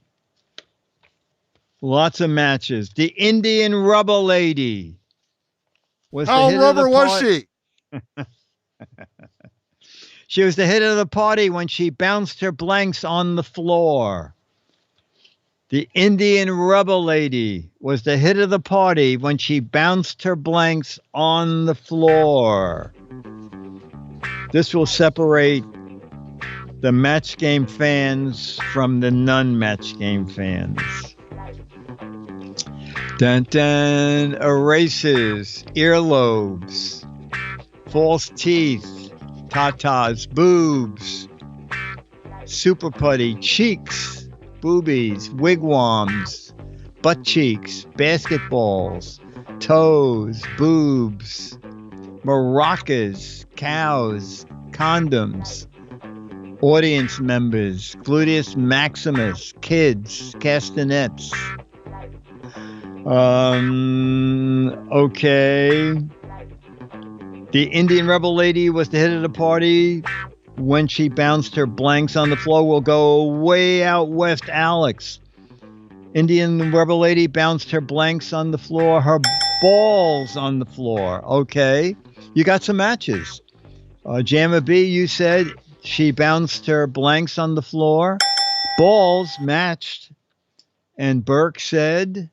Lots of matches. The Indian Rubber Lady. How rubber was she? She was the hit of the party when she bounced her blanks on the floor. The Indian Rubber Lady was the hit of the party when she bounced her blanks on the floor. This will separate the match game fans from the non-match game fans. Dun dun, erases, earlobes, false teeth, tatas, boobs, super putty, cheeks, boobies, wigwams, butt cheeks, basketballs, toes, boobs, maracas, cows, condoms, audience members, gluteus maximus, kids, castanets. Okay. The Indian Rebel Lady was the hit of the party when she bounced her blanks on the floor. We'll go way out west, Alex. Indian Rebel Lady bounced her blanks on the floor, her balls on the floor. Okay. You got some matches. Jamma B, you said she bounced her blanks on the floor. Balls matched. And Burke said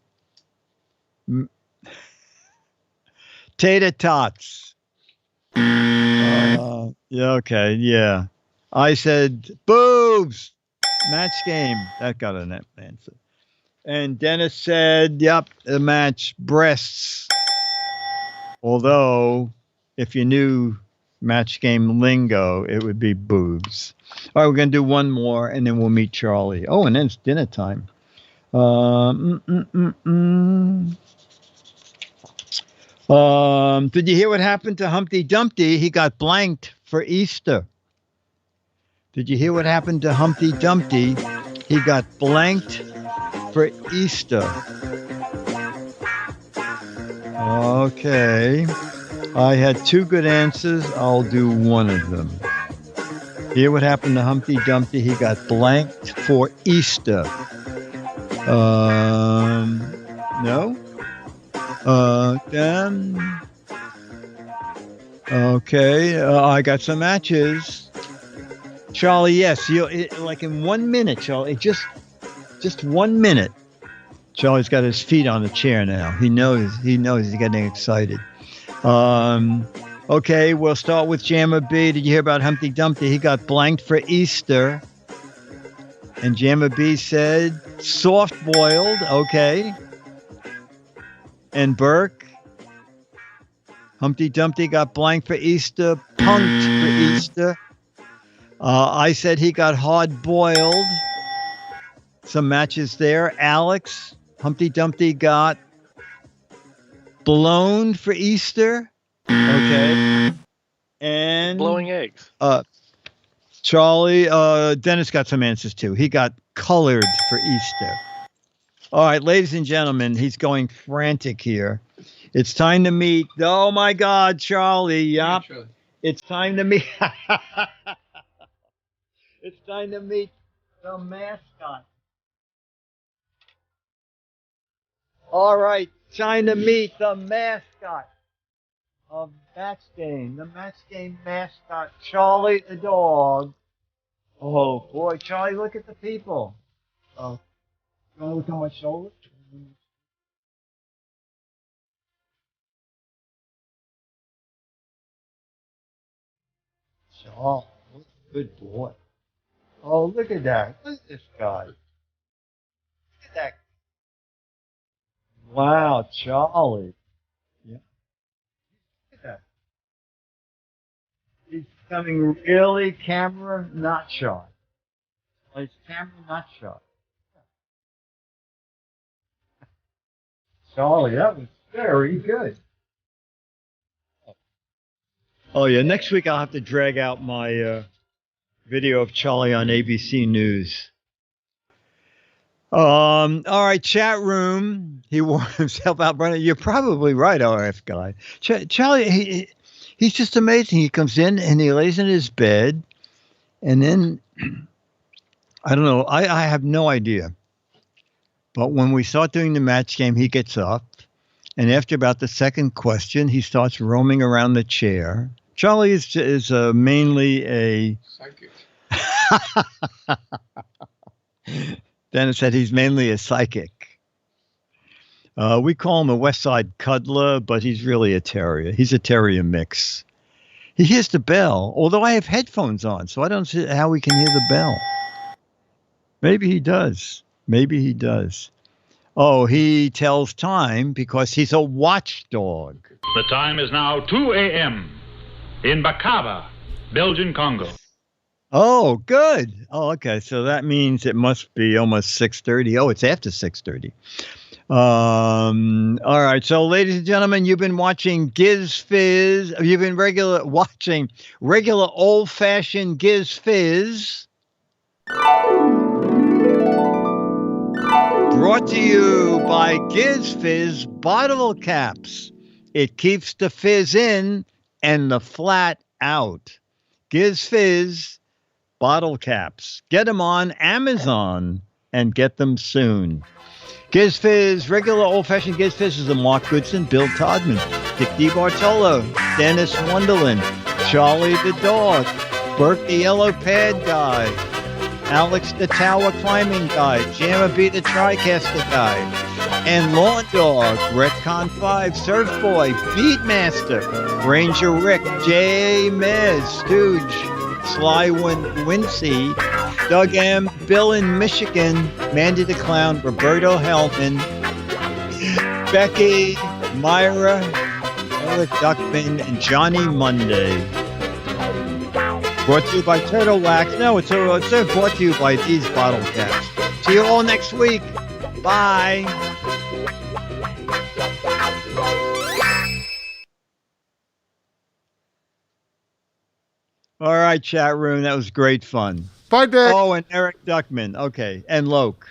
tater tots. Yeah, okay, yeah. I said boobs. Match game. That got an answer. And Dennis said, yep, the match breasts. Although, if you knew match game lingo, it would be boobs. All right, we're going to do one more, and then we'll meet Charlie. Oh, and then it's dinner time. Did you hear what happened to Humpty Dumpty? He got blanked for Easter. Did you hear what happened to Humpty Dumpty? He got blanked for Easter. Okay. I had two good answers. I'll do one of them. Hear what happened to Humpty Dumpty? He got blanked for Easter. No? Okay, I got some matches. Charlie, yes, like in 1 minute, Charlie, just 1 minute. Charlie's got his feet on the chair now. He knows he's getting excited. Okay, we'll start with Jamma B. Did you hear about Humpty Dumpty? He got blanked for Easter. And Jamma B said soft boiled. Okay. And Burke, Humpty Dumpty got blanked for Easter, punked for Easter. I said he got hard boiled. Some matches there. Alex, Humpty Dumpty got blown for Easter. Okay. And blowing eggs. Charlie, Dennis got some answers too. He got colored for Easter. All right, ladies and gentlemen, he's going frantic here. It's time to meet. Oh my God, Charlie. Yup. Yeah, it's time to meet. It's time to meet the mascot. All right, time to meet the mascot of Match Game. The Match Game mascot, Charlie the dog. Oh boy, Charlie, look at the people. Oh. You want to look on my shoulder? Oh, good boy. Oh, look at that. Look at this guy. Look at that. Wow, Charlie. Yeah. Look at that. He's becoming really camera not shy. He's camera not shy. Charlie, that was very good. Oh, yeah. Next week, I'll have to drag out my video of Charlie on ABC News. All right, chat room. He wore himself out, Brennan. You're probably right, RF guy. Charlie, he's just amazing. He comes in and he lays in his bed, and then I don't know. I have no idea. But when we start doing the match game, he gets up, and after about the second question, he starts roaming around the chair. Charlie is mainly a Psychic. Dennis said he's mainly a psychic. We call him a West Side cuddler, but he's really a terrier. He's a terrier mix. He hears the bell, although I have headphones on, so I don't see how he can hear the bell. Maybe he does. Maybe he does. Oh, he tells time because he's a watchdog. The time is now 2 a.m. in Bakava, Belgian Congo. Oh, good. Oh, okay. So that means it must be almost 6:30. Oh, it's after 6:30. All right. So, ladies and gentlemen, you've been watching Giz Fiz. You've been watching regular old-fashioned Giz Fiz. Brought to you by Giz Fiz bottle caps. It keeps the fizz in and the flat out. Giz Fiz bottle caps. Get them on Amazon and get them soon. Giz Fiz, regular old-fashioned Giz Fiz is a Mark Goodson, Bill Todman, Dick DeBartolo, Dennis Wonderland, Charlie the dog, Bert the yellow pad guy, Alex the tower climbing guy, Jammer B the TriCaster guy, and Lawn Dog, Retcon 5, Surf Boy, Beatmaster, Ranger Rick, J. Mez, Stooge, Sly Wincy, Doug M, Bill in Michigan, Mandy the Clown, Roberto Hellman, Becky, Myra, Eric Duckman, and Johnny Monday. Brought to you by Turtle Wax. No, it's brought to you by these bottle caps. See you all next week. Bye. All right, chat room. That was great fun. Bye, Dick. Oh, and Eric Duckman. Okay. And Loke.